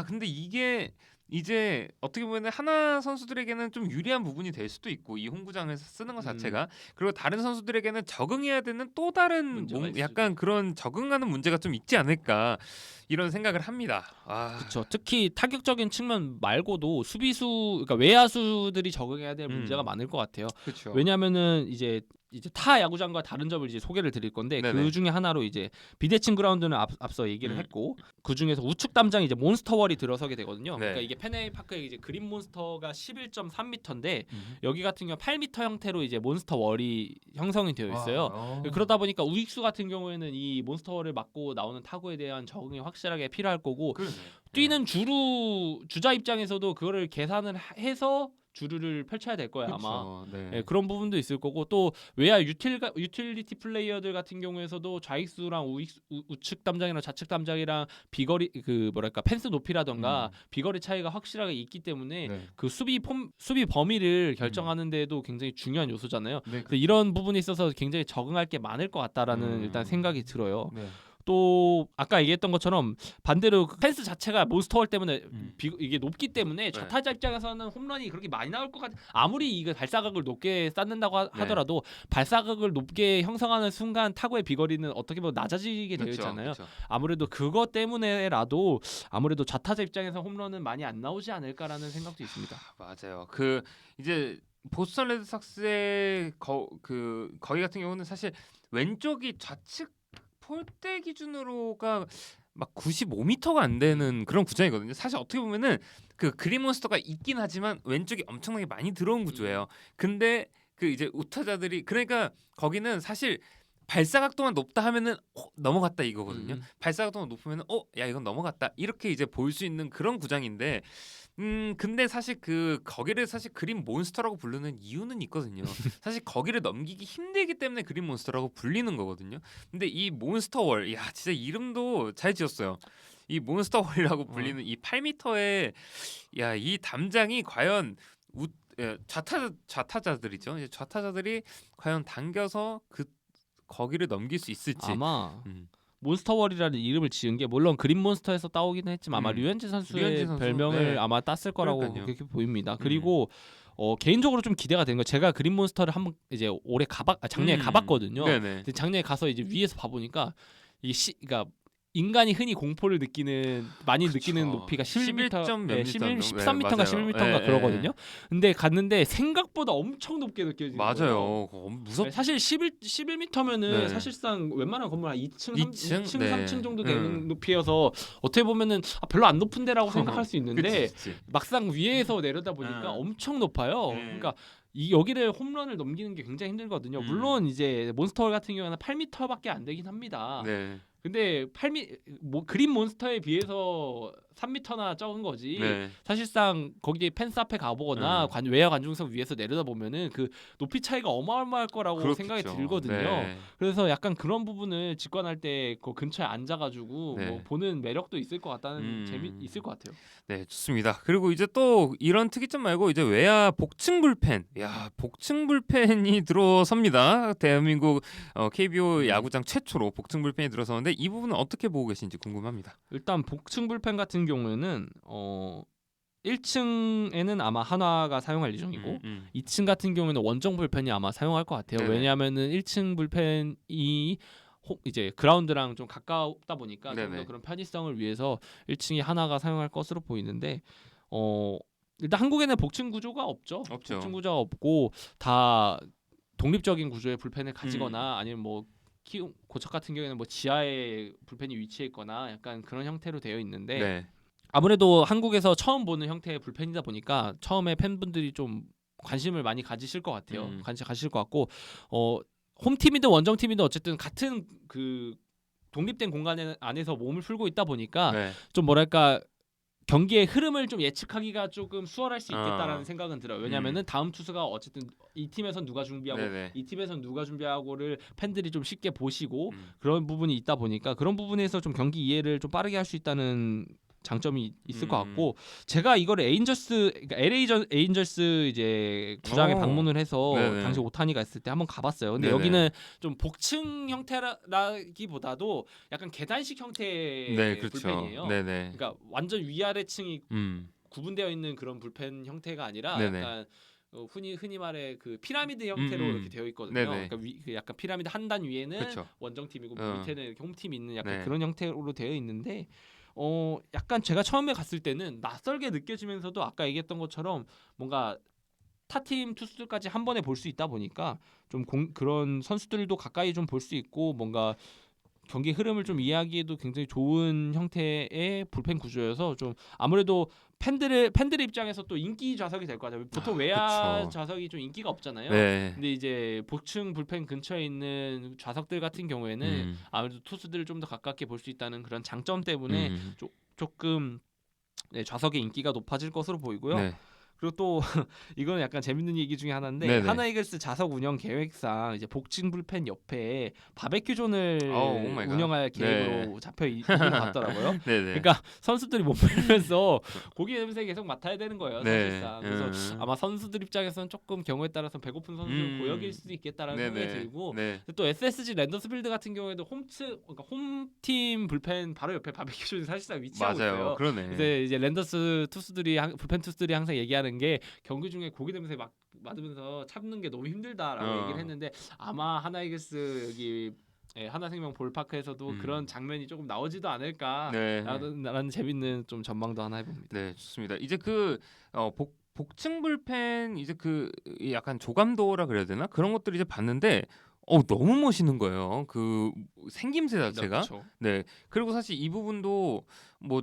근데 이게 이제 어떻게 보면 하나 선수들에게는 좀 유리한 부분이 될 수도 있고, 이 홈구장에서 쓰는 것 자체가, 그리고 다른 선수들에게는 적응해야 되는 또 다른 약간 그런 적응하는 문제가 좀 있지 않을까 이런 생각을 합니다. 그렇죠. 특히 타격적인 측면 말고도 수비수, 그러니까 외야수들이 적응해야 될 문제가 많을 것 같아요. 그쵸. 왜냐하면은 이제 타 야구장과 다른 점을 이제 소개를 드릴 건데, 그 중에 하나로 이제 비대칭 그라운드는 앞서 얘기를 했고, 그 중에서 우측 담장에 이제 몬스터월이 들어서게 되거든요. 그러니까 이게 페네이 파크의 이제 그린 몬스터가 11.3m인데 여기 같은 경우 8m 형태로 이제 몬스터월이 형성이 되어 있어요. 그러다 보니까 우익수 같은 경우에는 이 몬스터월을 맞고 나오는 타구에 대한 적응이 확실하게 필요할 거고, 뛰는 주자 입장에서도 그거를 계산을 해서 주루를 펼쳐야 될 거예요. 아마 그런 부분도 있을 거고, 또 외야 유틸리티 플레이어들 같은 경우에서도 좌익수랑 우측 담장이랑 좌측 담장이랑 비거리 펜스 높이라던가 비거리 차이가 확실하게 있기 때문에 그 수비 범위를 결정하는 데에도 굉장히 중요한 요소잖아요. 그래서 이런 부분에 있어서 굉장히 적응할 게 많을 것 같다라는 일단 생각이 들어요. 또 아까 얘기했던 것처럼 반대로 펜스 자체가 몬스터월 때문에 이게 높기 때문에 좌타자 입장에서는 홈런이 그렇게 많이 나올 것 같아. 아무리 이거 발사각을 높게 쌓는다고 하더라도 발사각을 높게 형성하는 순간 타구의 비거리는 어떻게 보면 낮아지게 되어 있잖아요. 아무래도 그것 때문에라도 아무래도 좌타자 입장에서 홈런은 많이 안 나오지 않을까라는 생각도 있습니다. 맞아요. 그 이제 보스턴 레드삭스의 거기 같은 경우는 사실 왼쪽이 좌측 폴대 기준으로가 막 95m가 안 되는 그런 구장이거든요. 사실 어떻게 보면은 그 그린몬스터가 있긴 하지만 왼쪽이 엄청나게 많이 들어온 구조예요. 근데 그 이제 우타자들이 그러니까 거기는 사실 발사각도만 높다 하면은 넘어갔다 이거거든요. 발사각도만 높으면은 야 이건 넘어갔다 이렇게 이제 볼 수 있는 그런 구장인데 근데 사실 거기를 사실 그린 몬스터라고 부르는 이유는 있거든요. 사실 거기를 넘기기 힘들기 때문에 그린 몬스터라고 불리는 거거든요. 근데 이 몬스터월, 야 진짜 이름도 잘 지었어요. 이 몬스터월이라고 불리는 이 8m의 야 이 담장이 과연 좌타자들이죠. 이제 좌타자들이 과연 당겨서 거기를 넘길 수 있을지. 아마 몬스터월이라는 이름을 지은 게 물론 그린 몬스터에서 따오기는 했지만 아마 류현진 선수의 별명을 네. 아마 땄을 거라고 그러니까요. 그렇게 보입니다. 그리고 개인적으로 좀 기대가 되는 거 제가 그린 몬스터를 한번 이제 올해 작년에 가봤거든요. 근데 작년에 가서 이제 위에서 봐보니까 그러니까 인간이 흔히 공포를 많이 느끼는 높이가 11m, 몇 13m인가 11m인가 그러거든요. 근데 갔는데 생각보다 엄청 높게 느껴지는 거예요. 무섭. 사실 11m면은 사실상 웬만한 건물 한 2층, 2층 3층 정도 되는 높이여서 어떻게 보면은 별로 안 높은데라고 생각할 수 있는데 그치. 막상 위에서 내려다 보니까 엄청 높아요. 그러니까 여기를 홈런을 넘기는 게 굉장히 힘들거든요. 물론 이제 몬스터월 같은 경우는 8m밖에 안 되긴 합니다. 근데 그린 몬스터에 비해서 3m나 적은 거지. 사실상 거기 펜스 앞에 가보거나 외야 관중석 위에서 내려다보면은 그 높이 차이가 어마어마할 거라고 그렇겠죠. 생각이 들거든요. 그래서 약간 그런 부분을 직관할 때 그 근처에 앉아가지고 뭐 보는 매력도 있을 것 같다는 재미 있을 것 같아요. 네, 좋습니다. 그리고 이제 또 이런 특이점 말고 이제 외야 복층 불펜, 복층 불펜이 들어섭니다. 대한민국 KBO 야구장 최초로 복층 불펜이 들어서는데 이 부분은 어떻게 보고 계신지 궁금합니다. 일단 복층 불펜 같은 경우에는 1층에는 아마 한화가 사용할 예정이고 2층 같은 경우에는 원정 불펜이 아마 사용할 것 같아요. 왜냐하면은 1층 불펜이 이제 그라운드랑 좀 가깝다 보니까 좀 더 그런 편의성을 위해서 1층이 하나가 사용할 것으로 보이는데 일단 한국에는 복층 구조가 없죠. 복층 구조가 없고 다 독립적인 구조의 불펜을 가지거나 아니면 뭐 고척 같은 경우에는 뭐 지하에 불펜이 위치해 있거나 약간 그런 형태로 되어 있는데 아무래도 한국에서 처음 보는 형태의 불펜이다 보니까 처음에 팬분들이 좀 관심을 많이 가지실 것 같아요. 관심 가지실 것 같고 홈팀이든 원정팀이든 어쨌든 같은 그 독립된 공간 안에서 몸을 풀고 있다 보니까 좀 뭐랄까 경기의 흐름을 좀 예측하기가 조금 수월할 수 있겠다라는 생각은 들어요. 왜냐하면은 다음 투수가 어쨌든 이 팀에선 누가 준비하고 이 팀에선 누가 준비하고를 팬들이 좀 쉽게 보시고 그런 부분이 있다 보니까 그런 부분에서 좀 경기 이해를 좀 빠르게 할 수 있다는 장점이 있을 것 같고 제가 이거를 그러니까 LA 에인절스 이제 구장에 방문을 해서 당시 오타니가 있을 때 한번 가봤어요. 근데 여기는 좀 복층 형태라기보다도 약간 계단식 형태의 불펜이에요. 그러니까 완전 위아래층이 구분되어 있는 그런 불펜 형태가 아니라 약간 흔히 말해 그 피라미드 형태로 이렇게 되어 있거든요. 그러니까 약간 피라미드 한 단 위에는 원정팀이고 밑에는 이렇게 홈팀이 있는 약간 그런 형태로 되어 있는데 약간 제가 처음에 갔을 때는 낯설게 느껴지면서도 아까 얘기했던 것처럼 뭔가 타팀 투수들까지 한 번에 볼 수 있다 보니까 좀 그런 선수들도 가까이 좀 볼 수 있고 뭔가 경기 흐름을 좀 이해하기에도 굉장히 좋은 형태의 불펜 구조여서 좀 아무래도 팬들 입장에서 또 인기 좌석이 될 것 같아요. 보통 외야 좌석이 좀 인기가 없잖아요. 근데 이제 복층 불펜 근처에 있는 좌석들 같은 경우에는 아무래도 투수들을 좀 더 가깝게 볼 수 있다는 그런 장점 때문에 조금 좌석의 인기가 높아질 것으로 보이고요. 그리고 또 이거는 약간 재밌는 얘기 중에 하나인데 하나 이글스 자석 운영 계획상 이제 복층 불펜 옆에 바베큐 존을 운영할 계획으로 잡혀 있는 것 같더라고요. 그러니까 선수들이 못 먹으면서 고기 냄새 계속 맡아야 되는 거예요, 사실상. 그래서 아마 선수들 입장에서는 조금 경우에 따라서 배고픈 선수는 고역일 수도 있겠다라는 생각이 들고 또 SSG 랜더스필드 같은 경우에도 그러니까 홈팀 불펜 바로 옆에 바베큐 존이 사실상 위치하고 있어요. 이제 랜더스 투수들이 불펜 투수들이 항상 얘기하는 게 경기 중에 고기 냄새 막 맡으면서 참는 게 너무 힘들다라고 얘기를 했는데 아마 하나이글스 여기 하나생명 볼파크에서도 그런 장면이 조금 나오지도 않을까라는 재밌는 좀 전망도 하나 해봅니다. 네, 좋습니다. 이제 복층 불펜 이제 약간 조감도라 그래야 되나 그런 것들 이제 봤는데 너무 멋있는 거예요. 그 생김새 네, 자체가. 그쵸. 네. 그리고 사실 이 부분도 뭐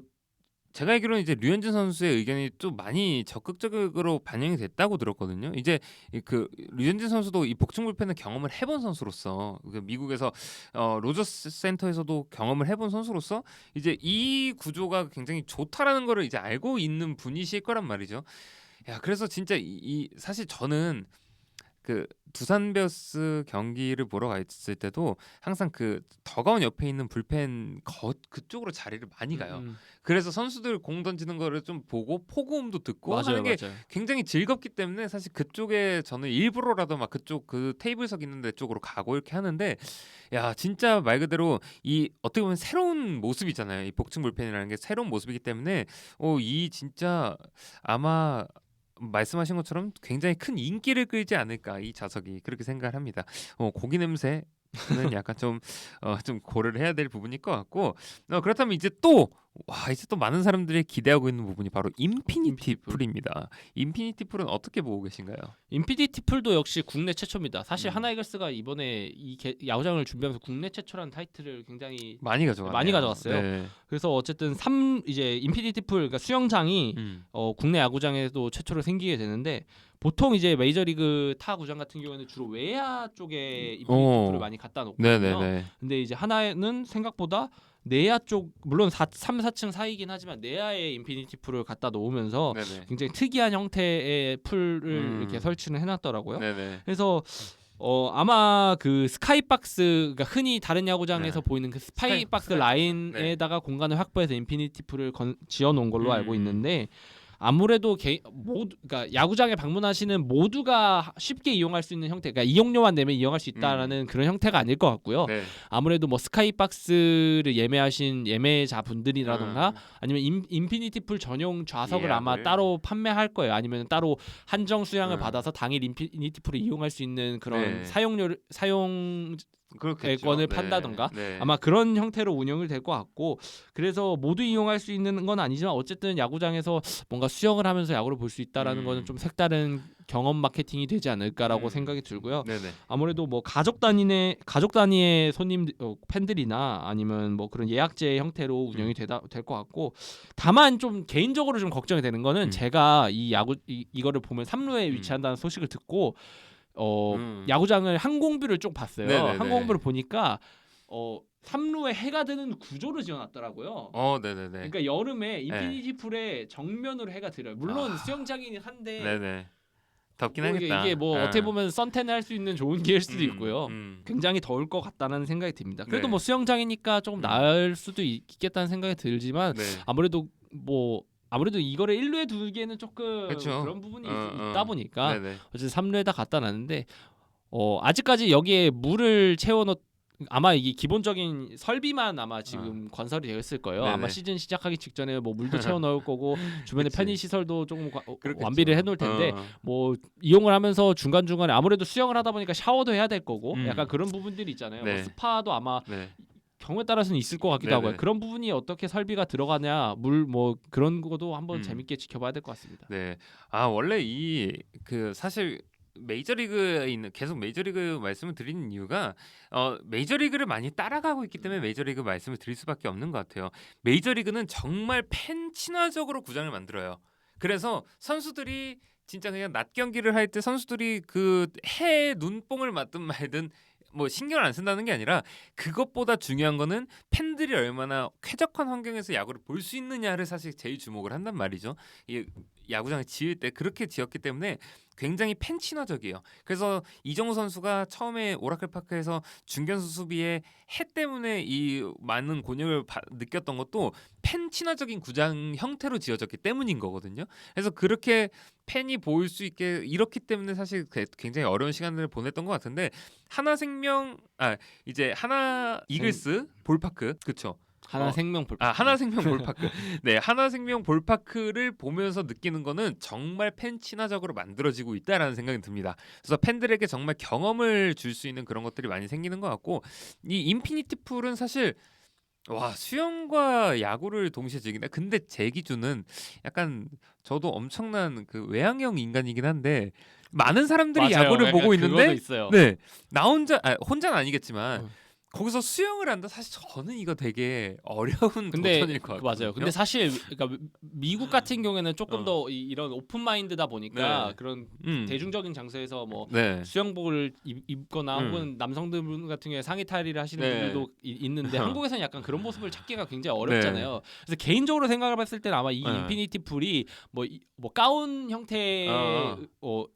제가 알기로는 이제 류현진 선수의 의견이 좀 많이 적극적으로 반영이 됐다고 들었거든요. 이제 그 류현진 선수도 이 복층 불펜을 경험을 해본 선수로서 그 미국에서 로저스 센터에서도 경험을 해본 선수로서 이제 이 구조가 굉장히 좋다라는 거를 이제 알고 있는 분이실 거란 말이죠. 야, 그래서 진짜 사실 저는 그 두산 베어스 경기를 보러 갔을 때도 항상 그 더가운 옆에 있는 불펜 그쪽으로 자리를 많이 가요. 그래서 선수들 공 던지는 거를 좀 보고 포구음도 듣고 맞아요, 하는 게 맞아요. 굉장히 즐겁기 때문에 사실 그쪽에 저는 일부러라도 막 그쪽 그 테이블석 있는 데 쪽으로 가고 이렇게 하는데, 야 진짜 말 그대로 이 어떻게 보면 새로운 모습이잖아요. 이 복층 불펜이라는 게 새로운 모습이기 때문에 이 진짜 아마 말씀하신 것처럼 굉장히 큰 인기를 끌지 않을까 이 자석이, 그렇게 생각을 합니다. 고기 냄새는 약간 좀 고려를 해야 될 부분일 것 같고, 그렇다면 이제 또 많은 사람들이 기대하고 있는 부분이 바로 인피니티 풀입니다. 인피니티 풀은 어떻게 보고 계신가요? 인피니티 풀도 역시 국내 최초입니다. 사실 음. 하나이글스가 이번에 야구장을 준비하면서 국내 최초라는 타이틀을 굉장히 많이 가져갔어요. 네. 그래서 어쨌든 이제 인피니티 풀, 그러니까 수영장이 국내 야구장에도 최초로 생기게 되는데, 보통 이제 메이저리그 타 구장 같은 경우에는 주로 외야 쪽에 인피니티 풀을 많이 갖다 놓거든요. 네네네. 근데 이제 하나는 생각보다 내야 쪽, 물론 3, 4층 사이긴 하지만 내야에 인피니티 풀을 갖다 놓으면서 네네. 굉장히 특이한 형태의 풀을 이렇게 설치를 해놨더라고요. 네네. 그래서 아마 그 스카이박스, 그러니까 흔히 다른 야구장에서 네. 보이는 그 스카이박스 라인에다가 공간을 확보해서 인피니티 풀을 지어 놓은 걸로 알고 있는데, 아무래도 그러니까 야구장에 방문하시는 모두가 쉽게 이용할 수 있는 형태, 그러니까 이용료만 내면 이용할 수 있다라는 그런 형태가 아닐 것 같고요. 네. 아무래도 뭐 스카이박스를 예매하신 예매자 분들이라던가 아니면 인피니티 풀 전용 좌석을 아마 따로 판매할 거예요. 아니면 따로 한정 수량을 받아서 당일 인피니티 풀을 이용할 수 있는 그런 사용 권을 판다던가 아마 그런 형태로 운영이 될 것 같고, 그래서 모두 이용할 수 있는 건 아니지만 어쨌든 야구장에서 뭔가 수영을 하면서 야구를 볼 수 있다라는 거는 좀 색다른 경험 마케팅이 되지 않을까라고 생각이 들고요. 네네. 아무래도 뭐 가족 단위의 손님 팬들이나 아니면 뭐 그런 예약제 형태로 운영이 될 것 같고, 다만 좀 개인적으로 좀 걱정이 되는 거는 제가 이거를 보면 3루에 위치한다는 소식을 듣고 야구장을 항공뷰를 좀 봤어요. 네네네. 항공뷰를 보니까 3루에 해가 드는 구조로 지어놨더라고요. 네네네. 그러니까 여름에 인피니티 풀에 정면으로 해가 들어요. 물론 수영장이긴 한데 네네. 덥긴 뭐 하겠다. 이게 뭐 어떻게 보면 선탠을 할 수 있는 좋은 기회일 수도 있고요. 굉장히 더울 것 같다는 생각이 듭니다. 그래도 뭐 수영장이니까 조금 나을 수도 있겠다는 생각이 들지만 아무래도 이거를 1루에 두기에는 조금 그런 부분이 있다 보니까 어쨌든 3루에다 갖다 놨는데, 아직까지 여기에 물을 채워놓 아마 이게 기본적인 설비만 아마 지금 건설이 되어 있을 거예요. 아마 시즌 시작하기 직전에 뭐 물도 채워 넣을 거고 주변에 편의 시설도 조금 완비를 해놓을 텐데 뭐 이용을 하면서 중간 중간에 아무래도 수영을 하다 보니까 샤워도 해야 될 거고 약간 그런 부분들이 있잖아요. 뭐 스파도 아마 경우에 따라서는 있을 것 같기도 하고요. 그런 부분이 어떻게 설비가 들어가냐, 물 뭐 그런 것도 한번 재밌게 지켜봐야 될 것 같습니다. 네. 원래 사실 메이저리그에 있는 계속 메이저리그 말씀을 드리는 이유가 메이저리그를 많이 따라가고 있기 때문에 메이저리그 말씀을 드릴 수밖에 없는 것 같아요. 메이저리그는 정말 팬 친화적으로 구장을 만들어요. 그래서 선수들이 진짜 그냥 낮 경기를 할 때 선수들이 그 해에 눈뽕을 맞든 말든 뭐 신경을 안 쓴다는 게 아니라, 그것보다 중요한 거는 팬들이 얼마나 쾌적한 환경에서 야구를 볼 수 있느냐를 사실 제일 주목을 한단 말이죠. 이 야구장을 지을 때 그렇게 지었기 때문에 굉장히 팬 친화적이에요. 그래서 이정우 선수가 처음에 오라클 파크에서 중견수 수비에 해 때문에 이 많은 곤욕을 느꼈던 것도 팬 친화적인 구장 형태로 지어졌기 때문인 거거든요. 그래서 그렇게 팬이 보일 수 있게 이렇기 때문에 사실 굉장히 어려운 시간을 보냈던 것 같은데, 이제 하나 이글스 볼파크, 그렇죠? 하나생명 볼파크. 하나생명 볼파크. 네, 하나생명 볼파크를 보면서 느끼는 거는 정말 팬 친화적으로 만들어지고 있다라는 생각이 듭니다. 그래서 팬들에게 정말 경험을 줄 수 있는 그런 것들이 많이 생기는 것 같고, 이 인피니티 풀은 사실 수영과 야구를 동시에 즐긴다. 근데 제 기준은 약간 저도 엄청난 그 외향형 인간이긴 한데 많은 사람들이 맞아요. 야구를 보고 그거도 있는데 있어요. 네. 나 혼자 혼자는 아니겠지만 어. 거기서 수영을 한다. 사실 저는 이거 되게 어려운 근데 도전일 것 같거든요. 맞아요. 근데 사실 그러니까 미국 같은 경우에는 조금 어. 더 이런 오픈 마인드다 보니까 네. 그런 음. 대중적인 장소에서 뭐 네. 수영복을 입거나 혹은 남성들 같은 경우에 상의 탈의를 하시는 네. 분들도 있는데 어. 한국에서는 약간 그런 모습을 찾기가 굉장히 어렵잖아요. 그래서 개인적으로 생각을 했을 때는 아마 이 네. 인피니티 풀이 뭐 가운 형태의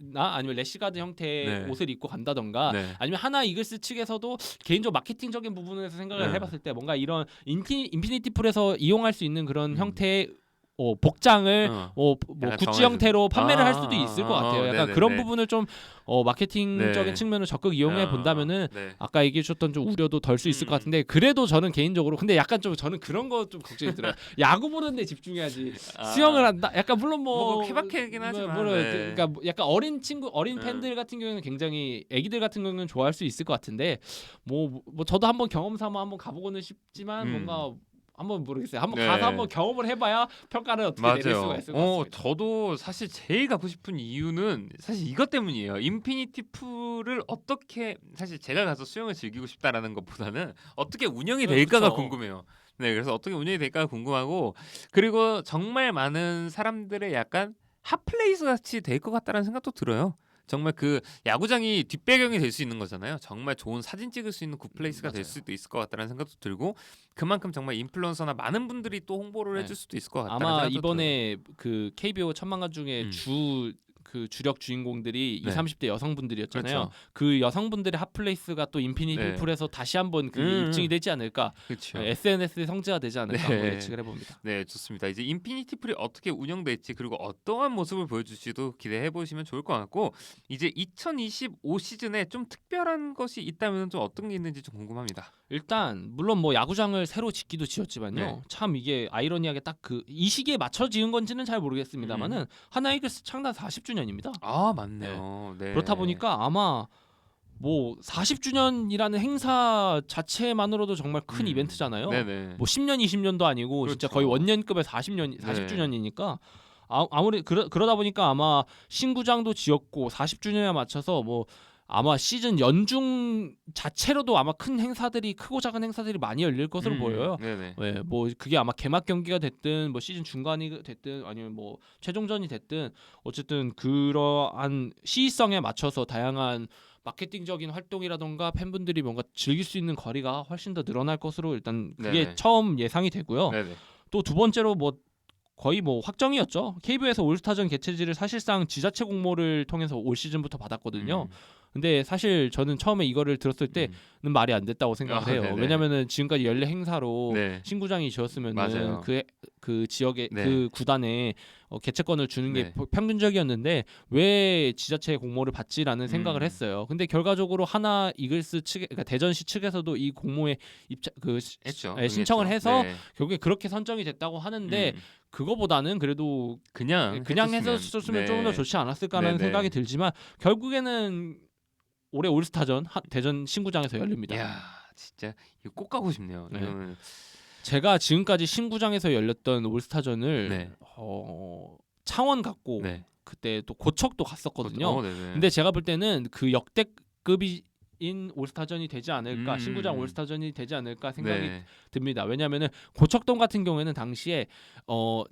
나 아니면 래시가드 형태의 네. 옷을 입고 간다던가 네. 아니면 하나 이글스 측에서도 개인적으로 마케팅적인 부분에서 생각을 해봤을 때 뭔가 이런 인피니티 풀에서 이용할 수 있는 그런 형태의 복장을 뭐 굿즈 형태로 판매를 할 수도 있을 것 같아요. 약간 네네네. 그런 부분을 좀 마케팅적인 네. 측면을 적극 이용해 본다면은 네. 아까 얘기해 주셨던 좀 우려도 덜 수 있을 것 같은데 그래도 저는 개인적으로 근데 약간 좀 저는 그런 거 좀 걱정이 들어요. 야구 보는데 집중해야지 수영을 한다. 약간 물론 뭐 케바케긴 하지만 네. 그러니까 뭐 약간 어린 팬들 같은 경우에는 굉장히 애기들 같은 경우는 좋아할 수 있을 것 같은데 뭐 저도 한번 경험 삼아 한번 가보고는 싶지만 뭔가 한번 모르겠어요. 한번 가서 한번 경험을 해봐야 평가를 어떻게 내릴 수가 있을 것 같습니다. 저도 사실 제일 가고 싶은 이유는 사실 이것 때문이에요. 인피니티 풀을 어떻게 사실 제가 가서 수영을 즐기고 싶다라는 것보다는 어떻게 운영이 될까가 궁금해요. 네, 그래서 어떻게 운영이 될까가 궁금하고 그리고 정말 많은 사람들의 약간 핫플레이스 같이 될 것 같다라는 생각도 들어요. 정말 그 야구장이 뒷배경이 될 수 있는 거잖아요. 정말 좋은 사진 찍을 수 있는 굿플레이스가 될 수도 있을 것 같다는 생각도 들고 그만큼 정말 인플루언서나 많은 분들이 또 홍보를 해줄 수도 있을 것 같다는 아마 생각도 이번에 그 KBO 천만관 중에 그 주력 주인공들이 20, 30대 여성분들이었잖아요. 그렇죠. 그 여성분들의 핫플레이스가 또 인피니티 풀에서 다시 한번 그 입증이 되지 않을까. 그렇죠. SNS의 성지가 되지 않을까 하고 예측을 해봅니다. 네, 좋습니다. 이제 인피니티 풀이 어떻게 운영될지 그리고 어떠한 모습을 보여줄지도 기대해 보시면 좋을 것 같고 이제 2025 시즌에 좀 특별한 것이 있다면 좀 어떤 게 있는지 좀 궁금합니다. 일단 물론 뭐 야구장을 새로 짓기도 지었지만요. 네. 참 이게 아이러니하게 딱 그 이 시기에 맞춰 지은 건지는 잘 모르겠습니다만은 하나 이글스 창단 40주년입니다. 아, 맞네요. 네. 그렇다 보니까 아마 뭐 40주년이라는 행사 자체만으로도 정말 큰 이벤트잖아요. 네네. 뭐 10년, 20년도 아니고 그렇죠. 진짜 거의 원년급의 40주년이니까 아무리 그러다 보니까 아마 신구장도 지었고 40주년에 맞춰서 뭐 아마 시즌 연중 자체로도 아마 큰 행사들이 크고 작은 행사들이 많이 열릴 것으로 보여요. 네네. 네, 뭐 그게 아마 개막 경기가 됐든 뭐 시즌 중간이 됐든 아니면 뭐 최종전이 됐든 어쨌든 그러한 시의성에 맞춰서 다양한 마케팅적인 활동이라던가 팬분들이 뭔가 즐길 수 있는 거리가 훨씬 더 늘어날 것으로 일단 그게 네네. 처음 예상이 되고요. 네네. 또 두 번째로 뭐 거의 뭐 확정이었죠. KBO에서 올스타전 개최지를 사실상 지자체 공모를 통해서 올 시즌부터 받았거든요. 근데 사실 저는 처음에 이거를 들었을 때는 말이 안 됐다고 생각을 해요. 왜냐면은 지금까지 연례 행사로 신구장이 지었으면은 그 지역에 그 구단에 개최권을 주는 게 평균적이었는데 왜 지자체 공모를 받지라는 생각을 했어요. 근데 결과적으로 하나 이글스 측, 그러니까 대전시 측에서도 이 공모에 신청을 해서 결국에 그렇게 선정이 됐다고 하는데 그거보다는 그래도 그냥 했었으면 조금 더 좋지 않았을까라는 생각이 들지만 결국에는 올해 올스타전 대전 신구장에서 열립니다. 야, 진짜 이거 꼭 가고 싶네요. 이거는 제가 지금까지 신구장에서 열렸던 올스타전을 창원 갔고 그때 또 고척도 갔었거든요. 근데 제가 볼 때는 그 역대급인 올스타전이 되지 않을까, 신구장 올스타전이 되지 않을까 생각이 듭니다. 왜냐하면은 고척돔 같은 경우에는 당시에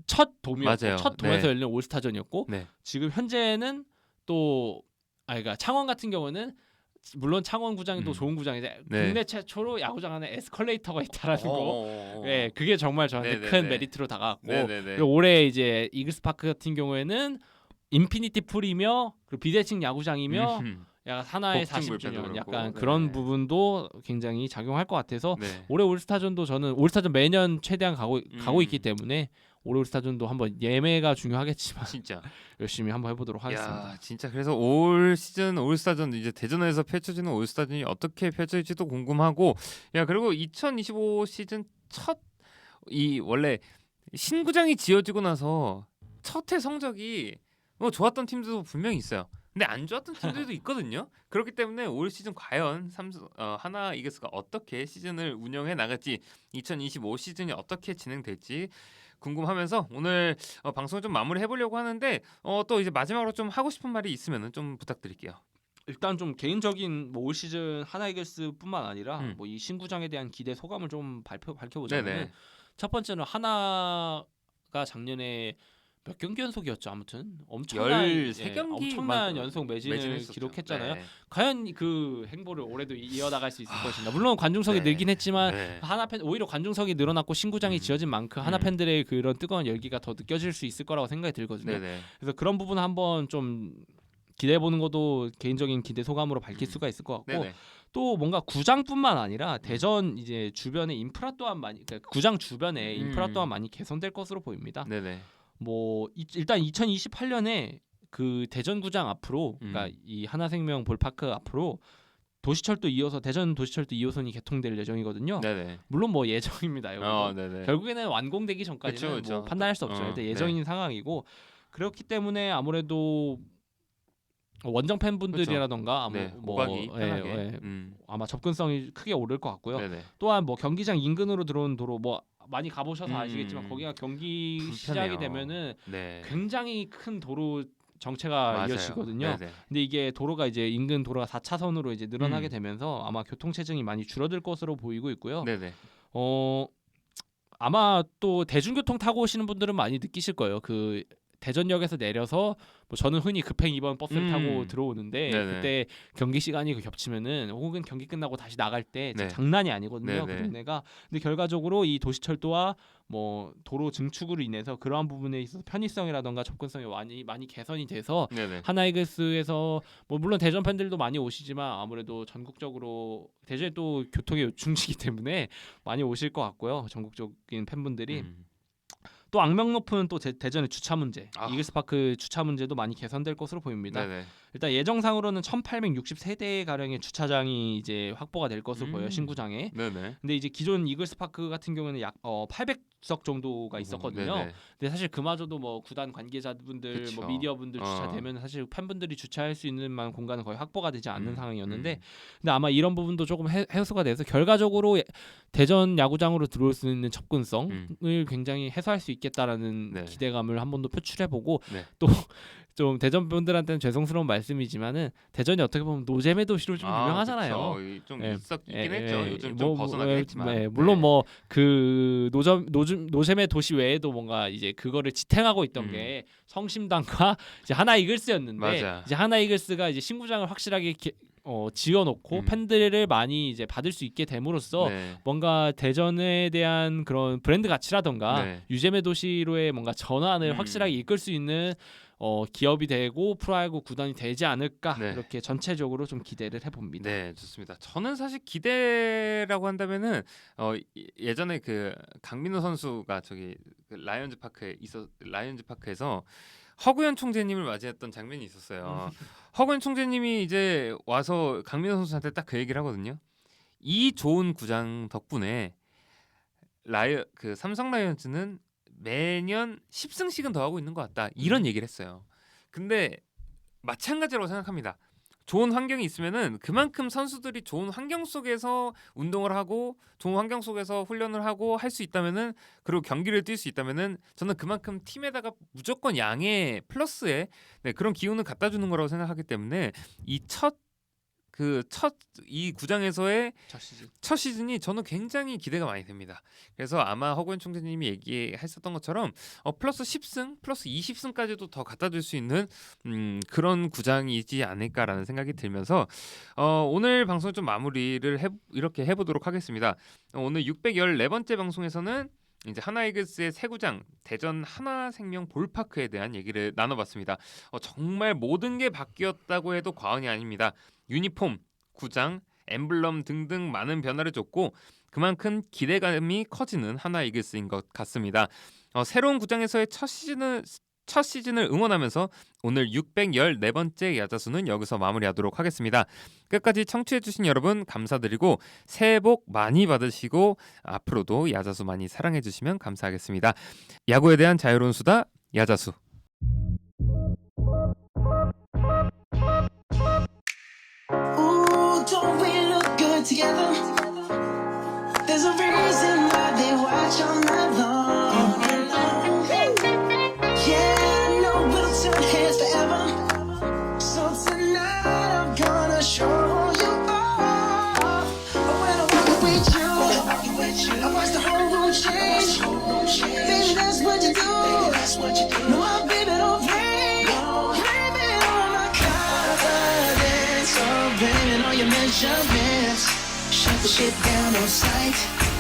첫 돔이었고 첫 돔에서 열린 올스타전이었고 지금 현재는 또 그러니까 창원 같은 경우는 물론 창원 구장이 또 좋은 구장이죠. 국내 최초로 야구장 안에 에스컬레이터가 있다라는 거. 그게 정말 저한테 큰 메리트로 다가왔고 그리고 올해 이제 이글스 파크 같은 경우에는 인피니티 풀이며 그리고 비대칭 야구장이며 약간 하나의 40주년 약간 그런 부분도 굉장히 작용할 것 같아서 올해 올스타전도 저는 올스타전 매년 최대한 가고 있기 때문에 올해 올스타전도 한번 예매가 중요하겠지만 진짜 열심히 한번 해보도록 하겠습니다. 야, 진짜 그래서 올 시즌 올스타전 이제 대전에서 펼쳐지는 올스타전이 어떻게 펼쳐질지도 궁금하고 그리고 2025 시즌 첫 원래 신구장이 지어지고 나서 첫 해 성적이 좋았던 팀들도 분명히 있어요. 근데 안 좋았던 팀들도 있거든요. 그렇기 때문에 올 시즌 과연 하나 이글스가 어떻게 시즌을 운영해 나갈지 2025 시즌이 어떻게 진행될지 궁금하면서 오늘 방송 좀 마무리해 보려고 하는데 또 이제 마지막으로 좀 하고 싶은 말이 있으면은 좀 부탁드릴게요. 일단 좀 개인적인 뭐 올 시즌 하나 이글스뿐만 아니라 뭐 이 신구장에 대한 기대 소감을 좀 밝혀보자면은 첫 번째는 하나가 작년에 몇 경기 연속이었죠. 아무튼 엄청난 13경기 엄청난 연속 매진을 기록했잖아요. 네. 과연 그 행보를 올해도 이어나갈 수 있을 것인가. 물론 관중석이 늘긴 했지만 하나 팬 오히려 관중석이 늘어났고 신구장이 지어진 만큼 하나 팬들의 그런 뜨거운 열기가 더 느껴질 수 있을 거라고 생각이 들거든요. 그래서 그런 부분 한번 좀 기대해 보는 것도 개인적인 기대 소감으로 밝힐 수가 있을 것 같고 또 뭔가 구장뿐만 아니라 대전 이제 주변의 인프라 또한 많이 그러니까 구장 주변에 인프라 또한 많이 개선될 것으로 보입니다. 뭐 일단 2028년에 그 대전구장 앞으로 그러니까 이 하나생명 볼파크 앞으로 도시철도 2호선 대전 도시철도 2호선이 개통될 예정이거든요. 물론 뭐 예정입니다. 결국에는 완공되기 전까지는 뭐 판단할 수 없죠. 일단 예정인 상황이고 그렇기 때문에 아무래도 원정 팬분들이라던가 아마 접근성이 크게 오를 것 같고요. 또한 뭐 경기장 인근으로 들어온 도로 뭐 많이 가보셔서 아시겠지만 거기가 경기 불편해요. 시작이 되면은 굉장히 큰 도로 정체가 이어지거든요. 근데 이게 도로가 이제 인근 도로가 4차선으로 이제 늘어나게 되면서 아마 교통 체증이 많이 줄어들 것으로 보이고 있고요. 아마 또 대중교통 타고 오시는 분들은 많이 느끼실 거예요. 그 대전역에서 내려서 뭐 저는 흔히 급행 2번 버스를 타고 들어오는데 그때 경기 시간이 겹치면은 혹은 경기 끝나고 다시 나갈 때 장난이 아니거든요. 그 동네가. 근데 결과적으로 이 도시철도와 뭐 도로 증축으로 인해서 그러한 부분에 있어서 편의성이라던가 접근성이 많이 개선이 돼서 하나이글스에서 뭐 물론 대전 팬들도 많이 오시지만 아무래도 전국적으로 대전이 또 교통의 요충지이기 때문에 많이 오실 것 같고요. 전국적인 팬분들이. 또 악명 높은 또 대전의 주차 문제, 이글스파크 주차 문제도 많이 개선될 것으로 보입니다. 일단 예정상으로는 1,860세대 가량의 주차장이 이제 확보가 될 것으로 보여요, 신구장에. 근데 이제 기존 이글스파크 같은 경우는 약 800석 정도가 있었거든요. 근데 사실 그마저도 뭐 구단 관계자분들, 뭐 미디어분들 주차되면 사실 팬분들이 주차할 수 있는 만한 공간은 거의 확보가 되지 않는 상황이었는데, 근데 아마 이런 부분도 조금 해소가 돼서 결과적으로 대전 야구장으로 들어올 수 있는 접근성을 굉장히 해소할 수 있겠다라는 기대감을 한 번 더 표출해보고 또 좀 대전 분들한테는 죄송스러운 말씀이지만은 대전이 어떻게 보면 노잼의 도시로 좀 유명하잖아요. 좀 있긴 했죠. 요즘 좀 벗어나긴 했지만. 물론 뭐 그 노잼의 도시 외에도 뭔가 이제 그거를 지탱하고 있던 게 성심당과 이제 하나 이글스였는데 이제 하나 이글스가 이제 신구장을 확실하게 지어놓고 팬들을 많이 이제 받을 수 있게 됨으로써 뭔가 대전에 대한 그런 브랜드 가치라던가 유잼의 도시로의 뭔가 전환을 확실하게 이끌 수 있는 기업이 되고 프로야구 구단이 되지 않을까 이렇게 전체적으로 좀 기대를 해봅니다. 네, 좋습니다. 저는 사실 기대라고 한다면은 예전에 그 강민호 선수가 저기 그 라이온즈 파크에서 허구현 총재님을 맞이했던 장면이 있었어요. 허구현 총재님이 이제 와서 강민호 선수한테 딱 그 얘기를 하거든요. 이 좋은 구장 덕분에 그 삼성 라이온즈는 매년 10승씩은 더 하고 있는 것 같다. 이런 얘기를 했어요. 근데 마찬가지라고 생각합니다. 좋은 환경이 있으면은 그만큼 선수들이 좋은 환경 속에서 운동을 하고 좋은 환경 속에서 훈련을 하고 할 수 있다면은 그리고 경기를 뛸 수 있다면은 저는 그만큼 팀에다가 무조건 양의 플러스에 그런 기운을 갖다 주는 거라고 생각하기 때문에 이 구장에서의 첫 시즌이 저는 굉장히 기대가 많이 됩니다. 그래서 아마 허구현 총재님이 얘기했었던 것처럼 플러스 10승, 플러스 20승까지도 더 갖다 줄 수 있는 그런 구장이지 않을까라는 생각이 들면서 오늘 방송 좀 마무리를 이렇게 해보도록 하겠습니다. 오늘 614번째 방송에서는 이제 하나이글스의 새 구장 대전 하나생명 볼파크에 대한 얘기를 나눠봤습니다. 정말 모든 게 바뀌었다고 해도 과언이 아닙니다. 유니폼, 구장, 엠블럼 등등 많은 변화를 줬고 그만큼 기대감이 커지는 하나이글스인 것 같습니다. 새로운 구장에서의 첫 시즌을 응원하면서 오늘 614번째 야자수는 여기서 마무리하도록 하겠습니다. 끝까지 청취해주신 여러분 감사드리고 새해 복 많이 받으시고 앞으로도 야자수 많이 사랑해주시면 감사하겠습니다. 야구에 대한 자유로운 수다 야자수. Ooh, don't we look good together? There's a reason why they watch all night long. your measurements. Shut the shit down on sight.